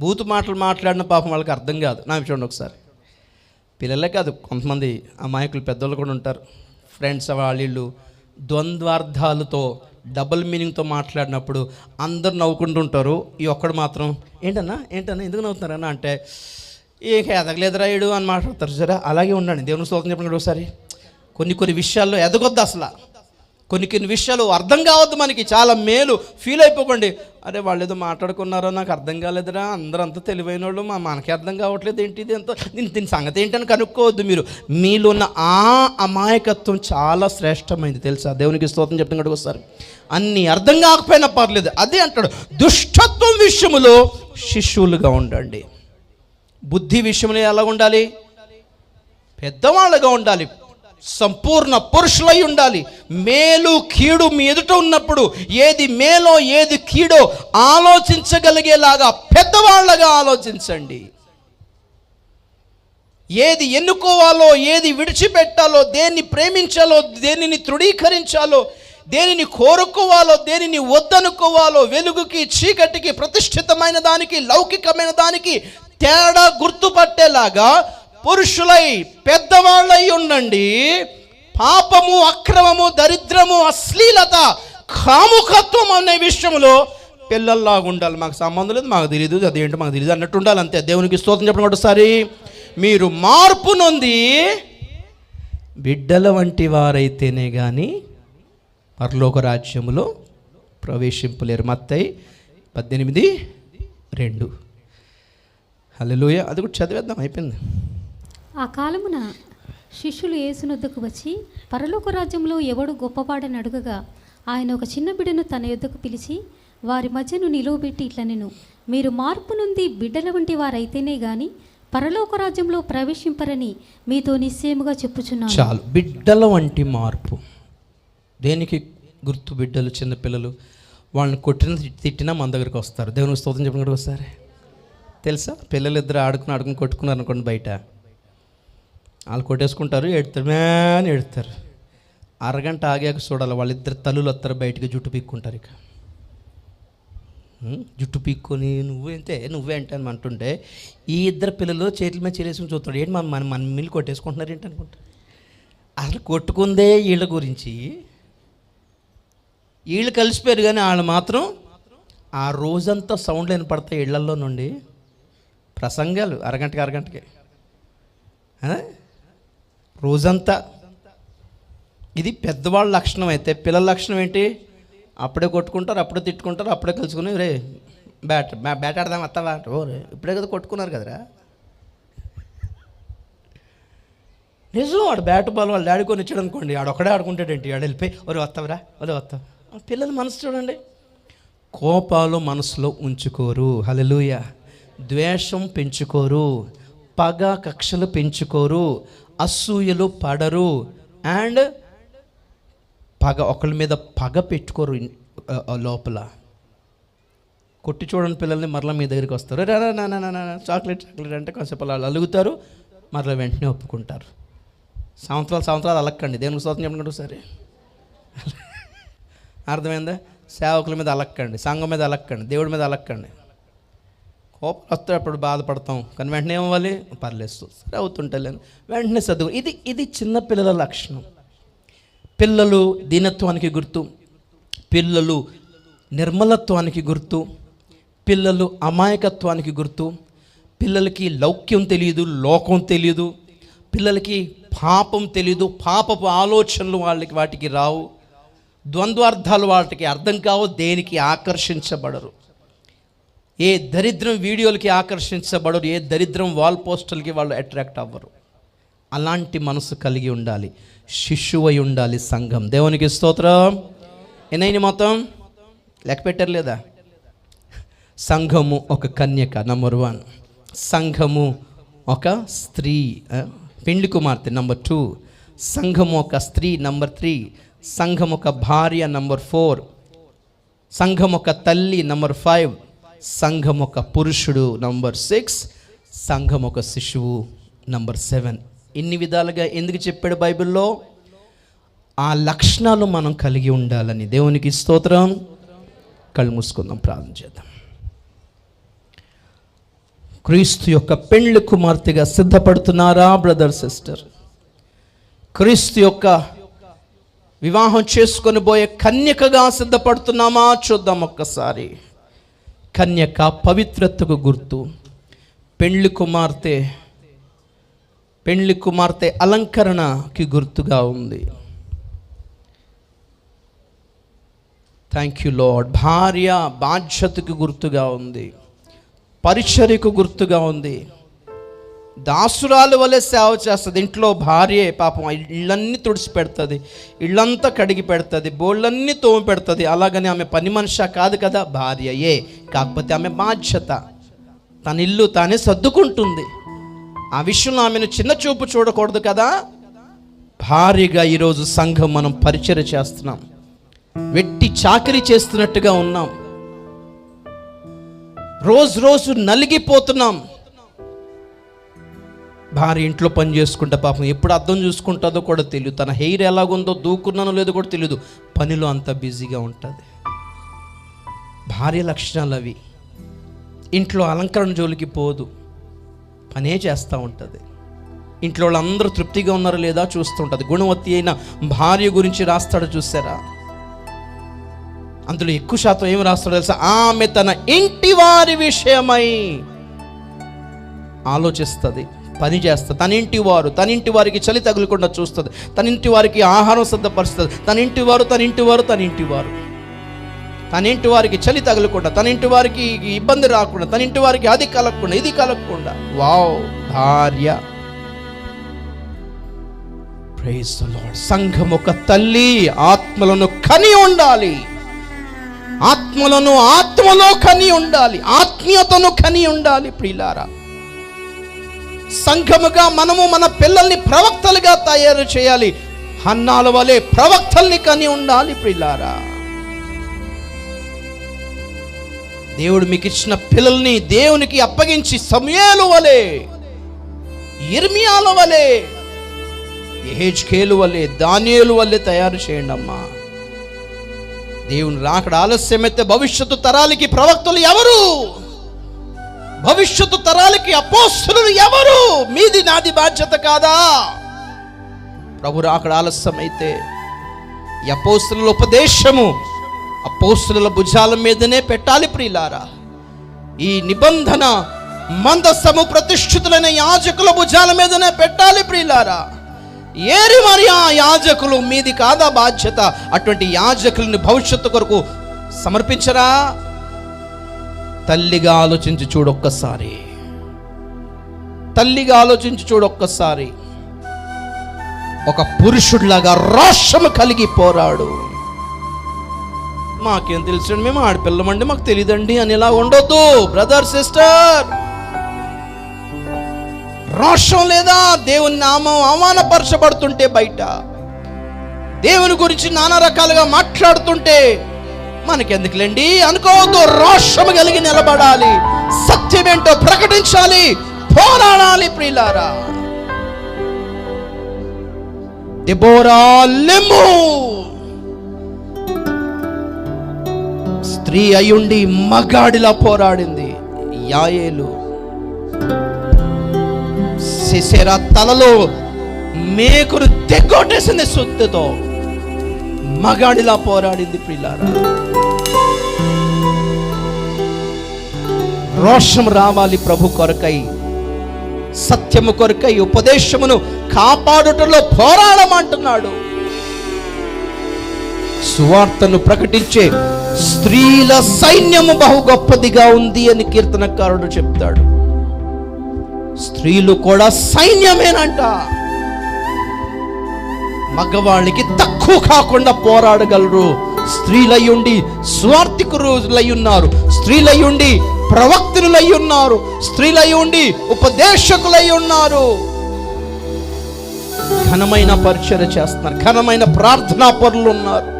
బూతు మాటలు మాట్లాడిన పాపం వాళ్ళకి అర్థం కాదు. నా చూడండి ఒకసారి. పిల్లలే కాదు, కొంతమంది అమాయకులు పెద్దోళ్ళు కూడా ఉంటారు. ఫ్రెండ్స్ వాళ్ళు ద్వంద్వార్థాలతో డబుల్ మీనింగ్తో మాట్లాడినప్పుడు అందరు నవ్వుకుంటుంటారు. ఈ ఒక్కడు మాత్రం ఏంటన్నా ఎందుకు నవ్వుతున్నారన్నా అంటే ఏక ఎదగలేదురాయుడు అని మాట్లాడతారు. సరే అలాగే ఉండండి. దేవుని స్తోత్రం చెప్పండి ఒకసారి. కొన్ని విషయాల్లో ఎదగొద్దు అసలు. కొన్ని విషయాలు అర్థం కావద్దు మనకి. చాలా మేలు ఫీల్ అయిపోకండి. అరే వాళ్ళు ఏదో మాట్లాడుకున్నారో నాకు అర్థం కాలేదురా, అందరూ అంతా తెలివైన వాళ్ళు, మనకి అర్థం కావట్లేదు ఏంటిది ఎంతో దీని సంగతి ఏంటని కనుక్కోవద్దు మీరు. మీలో ఉన్న ఆ అమాయకత్వం చాలా శ్రేష్టమైంది తెలుసా. దేవునికి స్తోత్రం చెప్తాం ఒకసారి. అన్నీ అర్థం కాకపోయినా పర్లేదు, అదే అంటాడు దుష్టత్వం విషయంలో శిశువులుగా ఉండండి. బుద్ధి విషయంలో ఎలా ఉండాలి? పెద్దవాళ్ళగా ఉండాలి, సంపూర్ణ పురుషులై ఉండాలి. మేలు కీడు మీ ఎదుట ఉన్నప్పుడు ఏది మేలో ఏది కీడో ఆలోచించగలిగేలాగా పెద్దవాళ్ళగా ఆలోచించండి. ఏది ఎన్నుకోవాలో, ఏది విడిచిపెట్టాలో, దేన్ని ప్రేమించాలో, దేనిని తృణీకరించాలో, దేనిని కోరుకోవాలో, దేనిని వద్దనుకోవాలో, వెలుగుకి చీకటికి, ప్రతిష్ఠితమైన దానికి లౌకికమైన దానికి తేడా గుర్తుపట్టేలాగా పురుషులై పెద్దవాళ్ళై ఉండండి. పాపము, అక్రమము, దరిద్రము, అశ్లీలత, కాముకత్వం అనే విషయంలో పిల్లల్లాగా ఉండాలి. మాకు సంబంధం లేదు, మాకు తెలియదు, అదేంటో మాకు తెలియదు అన్నట్టు ఉండాలి అంతే. దేవునికి స్తోత్రం చెప్పండి ఒకసారి. మీరు మార్పు నొంది బిడ్డల వంటి వారైతేనే కానీ పరలోక రాజ్యములో ప్రవేశింపలేరు. మత్తయి 18:2. హల్లెలూయా. అది కూడా చదివేద్దాం, అయిపోయింది. ఆ కాలమున శిష్యులు యేసునొద్దకు వచ్చి పరలోక రాజ్యంలో ఎవడు గొప్పవాడని అడుగగా ఆయన ఒక చిన్న బిడ్డను తన యొద్దకు పిలిచి వారి మధ్యను నిలువబెట్టి ఇట్లనెను, మీరు మార్పు నుండి బిడ్డల వంటి వారైతేనే గాని పరలోక రాజ్యంలో ప్రవేశింపరని మీతో నిశ్చయముగా చెప్పుచున్నాను. చాలు. బిడ్డల వంటి మార్పు దేనికి గుర్తు? బిడ్డలు, చిన్నపిల్లలు, వాళ్ళని కొట్టిన తిట్టినా మన దగ్గరికి వస్తారు. దేవునికి స్తోత్రం చెప్పండి ఒకసారి. తెలుసా, పిల్లలు ఇద్దరు ఆడుకుని కొట్టుకున్నారు అనుకోండి, బయట వాళ్ళు కొట్టేసుకుంటారు, ఏడుతారు. అరగంట ఆగాక చూడాలి, వాళ్ళిద్దరు తల్లులు వస్తారు బయటికి, జుట్టు పీక్కుంటారు. ఇక జుట్టు పీక్కొని నువ్వే అంటే అని అంటుంటే ఈ ఇద్దరు పిల్లలు చేతుల మీద చేరేసుకుని చూస్తాడు. ఏంటి మన మిల్లు కొట్టేసుకుంటున్నారు ఏంటి అనుకుంటా. అసలు కొట్టుకుందే వీళ్ళ గురించి. వీళ్ళు కలిసిపోయారు కానీ వాళ్ళు మాత్రం ఆ రోజంతా సౌండ్లు వినపడతాయి ఇళ్లల్లో నుండి. ప్రసంగాలు అరగంటకి రోజంతా. ఇది పెద్దవాళ్ళ లక్షణం. అయితే పిల్లల లక్షణం ఏంటి? అప్పుడే కొట్టుకుంటారు, అప్పుడే తిట్టుకుంటారు, అప్పుడే కలుసుకుని రే బ్యాట్ ఆడదాం వస్తావా అంటే ఓరే ఇప్పుడే కదా కొట్టుకున్నారు కదరా. నిజం. వాడు బ్యాట్ బాల్ వాళ్ళు డాడీ కొని ఇచ్చాడు అనుకోండి, ఆడు ఒక్కడే ఆడుకుంటాడేంటి, ఆడు వెళ్ళిపోయి ఒరే వస్తావరా వస్తావా. పిల్లల మనసు చూడండి. కోపాలు మనసులో ఉంచుకోరు. హల్లెలూయా. ద్వేషం పెంచుకోరు, పగ కక్షలు పెంచుకోరు, అసూయలు పడరు, అండ్ పగ ఒకళ్ళ మీద పగ పెట్టుకోరు. లోపల కొట్టి చూడండి పిల్లల్ని, మరలా మీ దగ్గరికి వస్తారు. నా చాక్లెట్ అంటే కొంచెం వాళ్ళు అలుగుతారు, మరలా వెంటనే ఒప్పుకుంటారు. సంవత్సరాలు అలక్కండి. దేవునికి స్తోత్రం చెప్పండి ఒకసారి. అర్థమైందా? సేవకుల మీద అలక్కండి, సంఘం మీద అలక్కండి, దేవుడి మీద అలక్కండి. కోపం వస్తే అప్పుడు బాధపడతాం, కానీ వెంటనే ఏమవ్వాలి? పర్లేదు సరే అవుతుంటలేను, వెంటనే చదువు. ఇది చిన్నపిల్లల లక్షణం. పిల్లలు దీనత్వానికి గుర్తు, పిల్లలు నిర్మలత్వానికి గుర్తు, పిల్లలు అమాయకత్వానికి గుర్తు. పిల్లలకి లౌక్యం తెలియదు, లోకం తెలియదు, పిల్లలకి పాపం తెలియదు, పాపపు ఆలోచనలు వాటికి రావు, ద్వంద్వార్థాలు వాటికి అర్థం కావు, దేనికి ఆకర్షించబడరు, ఏ దరిద్రం వీడియోలకి ఆకర్షించబడరు, ఏ దరిద్రం వాల్ పోస్టర్లకి వాళ్ళు అట్రాక్ట్ అవ్వరు. అలాంటి మనసు కలిగి ఉండాలి, శిశువై ఉండాలి సంఘం. దేవునికి స్తోత్రం. ఎన్నైనా మొత్తం లెక్క పెట్టారు లేదా? సంఘము ఒక కన్యక. నంబర్ 1, సంఘము ఒక స్త్రీ, పెండ్లి కుమార్తె నంబర్ 2, సంఘం ఒక స్త్రీ నంబర్ 3, సంఘం ఒక భార్య నంబర్ 4, సంఘం ఒక తల్లి నంబర్ 5, సంఘం ఒక పురుషుడు నంబర్ 6, సంఘం ఒక శిశువు నంబర్ 7. ఇన్ని విధాలుగా ఎందుకు చెప్పాడు బైబిల్లో? ఆ లక్షణాలు మనం కలిగి ఉండాలని. దేవునికి స్తోత్రం. కళ్ళు మూసుకుందాం, ప్రార్థన చేద్దాం. క్రీస్తు యొక్క పెండ్లి కుమార్తెగా సిద్ధపడుతున్నారా బ్రదర్ సిస్టర్? క్రీస్తు యొక్క వివాహం చేసుకొని పోయే కన్యకగా సిద్ధపడుతున్నామా? చూద్దాం ఒక్కసారి. కన్యక పవిత్రతకు గుర్తు. పెండ్లి కుమార్తె అలంకరణకి గుర్తుగా ఉంది. Thank you lord. భార్య బాధ్యతకు గుర్తుగా ఉంది, పరిచర్యకు గుర్తుగా ఉంది. దాసురాలు వలె సేవ చేస్తుంది. ఇంట్లో భార్యే పాపం ఇళ్ళన్నీ తుడిచి పెడుతుంది, ఇళ్ళంతా కడిగి పెడుతుంది, బోళ్ళన్నీ తోమి పెడుతుంది. అలాగని ఆమె పని మనిషి కాదు కదా, భార్యయే. కాకపోతే ఆమె బాధ్యత, తన ఇల్లు తానే సర్దుకుంటుంది. ఆ విషయంలో ఆమెను చిన్న చూపు చూడకూడదు కదా. భార్యగా ఈరోజు సంఘం మనం పరిచర్య చేస్తున్నాం, వెట్టి చాకరీ చేస్తున్నట్టుగా ఉన్నాం, రోజు నలిగిపోతున్నాం. భార్య ఇంట్లో పని చేసుకుంటే పాపం ఎప్పుడు అర్థం చూసుకుంటుందో కూడా తెలియదు, తన హెయిర్ ఎలాగుందో దూకున్నానో లేదో కూడా తెలియదు, పనిలో అంత బిజీగా ఉంటుంది. భార్య లక్షణాలు అవి. ఇంట్లో అలంకరణ జోలికి పోదు, పనే చేస్తూ ఉంటుంది. ఇంట్లో వాళ్ళందరూ తృప్తిగా ఉన్నారో లేదా చూస్తుంటుంది. గుణవతి అయిన భార్య గురించి రాస్తాడు చూసారా? అందులో ఎక్కువ శాతం ఏమి రాస్తాడో తెలుసా? ఆమె తన ఇంటి వారి విషయమై ఆలోచిస్తుంది, పని చేస్తుంది. తన ఇంటి వారికి చలి తగులకుండా చూస్తుంది, తన ఇంటి వారికి ఆహారం సిద్ధపరుస్తుంది. తన ఇంటి వారికి చలి తగలకుండా, తన ఇంటి వారికి ఇబ్బంది రాకుండా, తన ఇంటి వారికి అది కలగకుండా ఇది కలగకుండా. వావ్, భార్య. Praise the Lord. సంఘం ఒక తల్లి ఆత్మలను కని ఉండాలి, ఆత్మలో కని ఉండాలి, ఆత్మీయతను కని ఉండాలి. ప్రియులారా, సంఘముగా మనము మన పిల్లల్ని ప్రవక్తలుగా తయారు చేయాలి. హన్నాల వలె ప్రవక్తల్ని కని ఉండాలి. ప్రియులారా, దేవుడు మీకు ఇచ్చిన పిల్లల్ని దేవునికి అప్పగించి సమూయేలు వలె, యిర్మీయాల వలె, యెహెజ్కేలు వలె, దానియేలు వలె తయారు చేయండి అమ్మా. దేవుని రాకడ ఆలస్యమైతే భవిష్యత్తు తరాలకి ప్రవక్తలు ఎవరు? భవిష్యత్తు తరాలకి అపోస్తలులు ఎవరు? మీది నాది బాధ్యత కాదా? ప్రభు రాకడ ఆలస్యమైతే ఈ అపోస్తలుల ఉపదేశము అపోస్తలుల భుజాల మీదనే పెట్టాలి. ప్రియులారా, ఈ నిబంధన మందసము ప్రతిష్ఠితులైన యాజకుల భుజాల మీదనే పెట్టాలి. ప్రియులారా, ఏరి మరి ఆ యాజకులు మీది కాదా బాధ్యత? అటువంటి యాజకులను భవిష్యత్తు కొరకు సమర్పించరా? తల్లిగా ఆలోచించి చూడొక్కసారి. ఒక పురుషుడిలాగా రోషము కలిగి పోరాడు. మాకేం తెలుసండి, మేము ఆడపిల్లమండి, మాకు తెలియదండి అని ఇలా ఉండొద్దు బ్రదర్ సిస్టర్. రోషం లేదా? దేవుని నామం అవమానపరచబడుతుంటే, బయట దేవుని గురించి నానా రకాలుగా మాట్లాడుతుంటే మనకెందుకులేండి అనుకోవద్దు. రోషము కలిగి నిలబడాలి, సత్యమేంటో ప్రకటించాలి, పోరాడాలి. ప్రియులారా, దెబోరా లెమ్ము స్త్రీ అయ్యుండి మగాడిలా పోరాడింది. యాయేలు సిసెరా తలలో మేకును తెగొట్టేసింది సుత్తితో, మగాడిలా పోరాడింది. ప్రియులారా, రోషం రావాలి ప్రభు కొరకై, సత్యము కొరకై, ఉపదేశమును కాపాడుటలో పోరాడమంటున్నాడు. సువార్తను ప్రకటించే స్త్రీల సైన్యము బహు గొప్పదిగా ఉంది అని కీర్తనకారుడు చెప్తాడు. స్త్రీలు కూడా సైన్యమేనంట. మగవాళ్ళకి తక్కువ కాకుండా పోరాడగలరు. స్త్రీలయ్యుండి స్వార్థికులై ఉన్నారు, స్త్రీలయ్యుండి ప్రవక్తలై ఉన్నారు, స్త్రీలై ఉండి ఉపదేశకులై ఉన్నారు, ఘనమైన పరిచర్య చేస్తున్నారు, ఘనమైన ప్రార్థనా పరులు ఉన్నారు.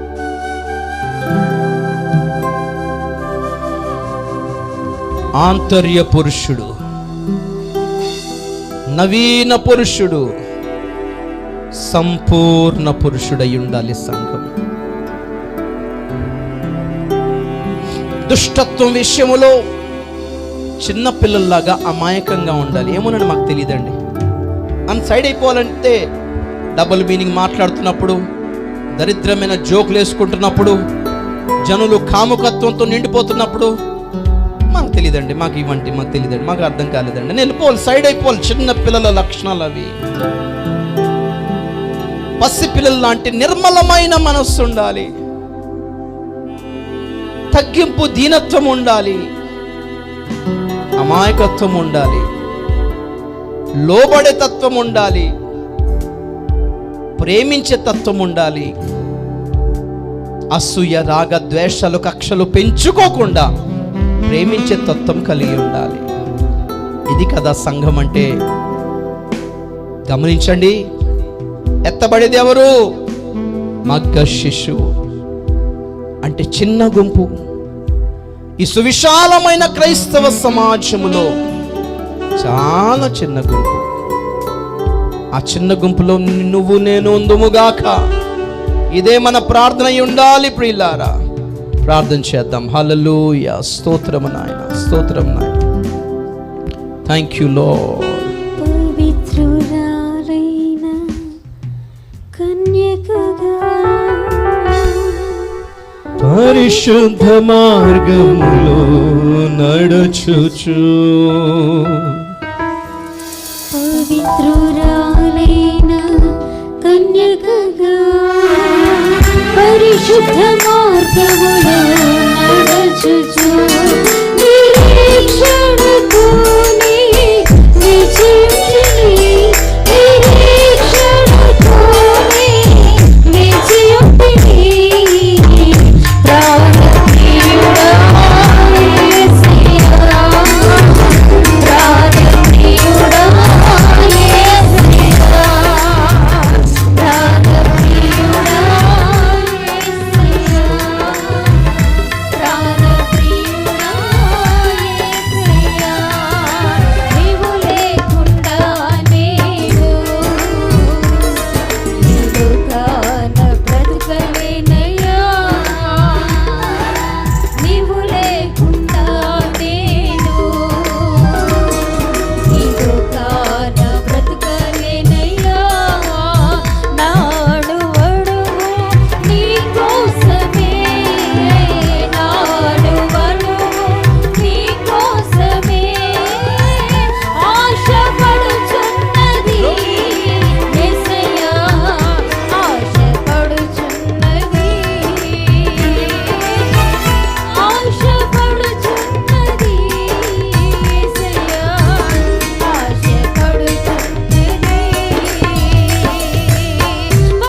ఆంతర్య పురుషుడు, నవీన పురుషుడు, సంపూర్ణ పురుషుడై ఉండాలి సంఘం. దుష్టత్వం విషయములో చిన్న పిల్లల్లాగా అమాయకంగా ఉండాలి. ఏమోనని మాకు తెలియదండి అని సైడ్ అయిపోవాలంటే డబుల్ మీనింగ్ మాట్లాడుతున్నప్పుడు, దరిద్రమైన జోకులు వేసుకుంటున్నప్పుడు, జనులు కాముకత్వంతో నిండిపోతున్నప్పుడు మాకు తెలియదండి, మాకు తెలియదండి, మాకు అర్థం కాలేదండి. నేను వెళ్ళిపోవాలి, సైడ్ అయిపోవాలి. చిన్న పిల్లల లక్షణాలు అవి. పసి పిల్లల లాంటి నిర్మలమైన మనస్సు ఉండాలి, తగ్గింపు దీనత్వం ఉండాలి, అమాయకత్వం ఉండాలి, లోబడే తత్వం ఉండాలి, ప్రేమించే తత్వం ఉండాలి, అసూయ రాగ ద్వేషాలు కక్షలు పెంచుకోకుండా ప్రేమించే తత్వం కలిగి ఉండాలి. ఇది కదా సంఘం అంటే. గమనించండి, ఎత్తబడేది ఎవరు? మగ్గ శిశువు అంటే చిన్న గుంపు. ఈ సువిశాలమైన క్రైస్తవ సమాజములో చాలా చిన్న గుంపు. ఆ చిన్న గుంపులో నువ్వు నేను ఉందుముగాక. ఇదే మన ప్రార్థన అయి ఉండాలి. ప్రియులారా, ప్రార్థన చేద్దాం. హల్లెలూయా, స్తోత్రము నాయన, స్తోత్రం నాయన. Thank you lord. పవిత్రురాలైన కన్యకగా పరిశుద్ధ మార్గములో నడుచుచు, పవిత్రురాలైన కన్యకగా పరిశుద్ధ మార్గములో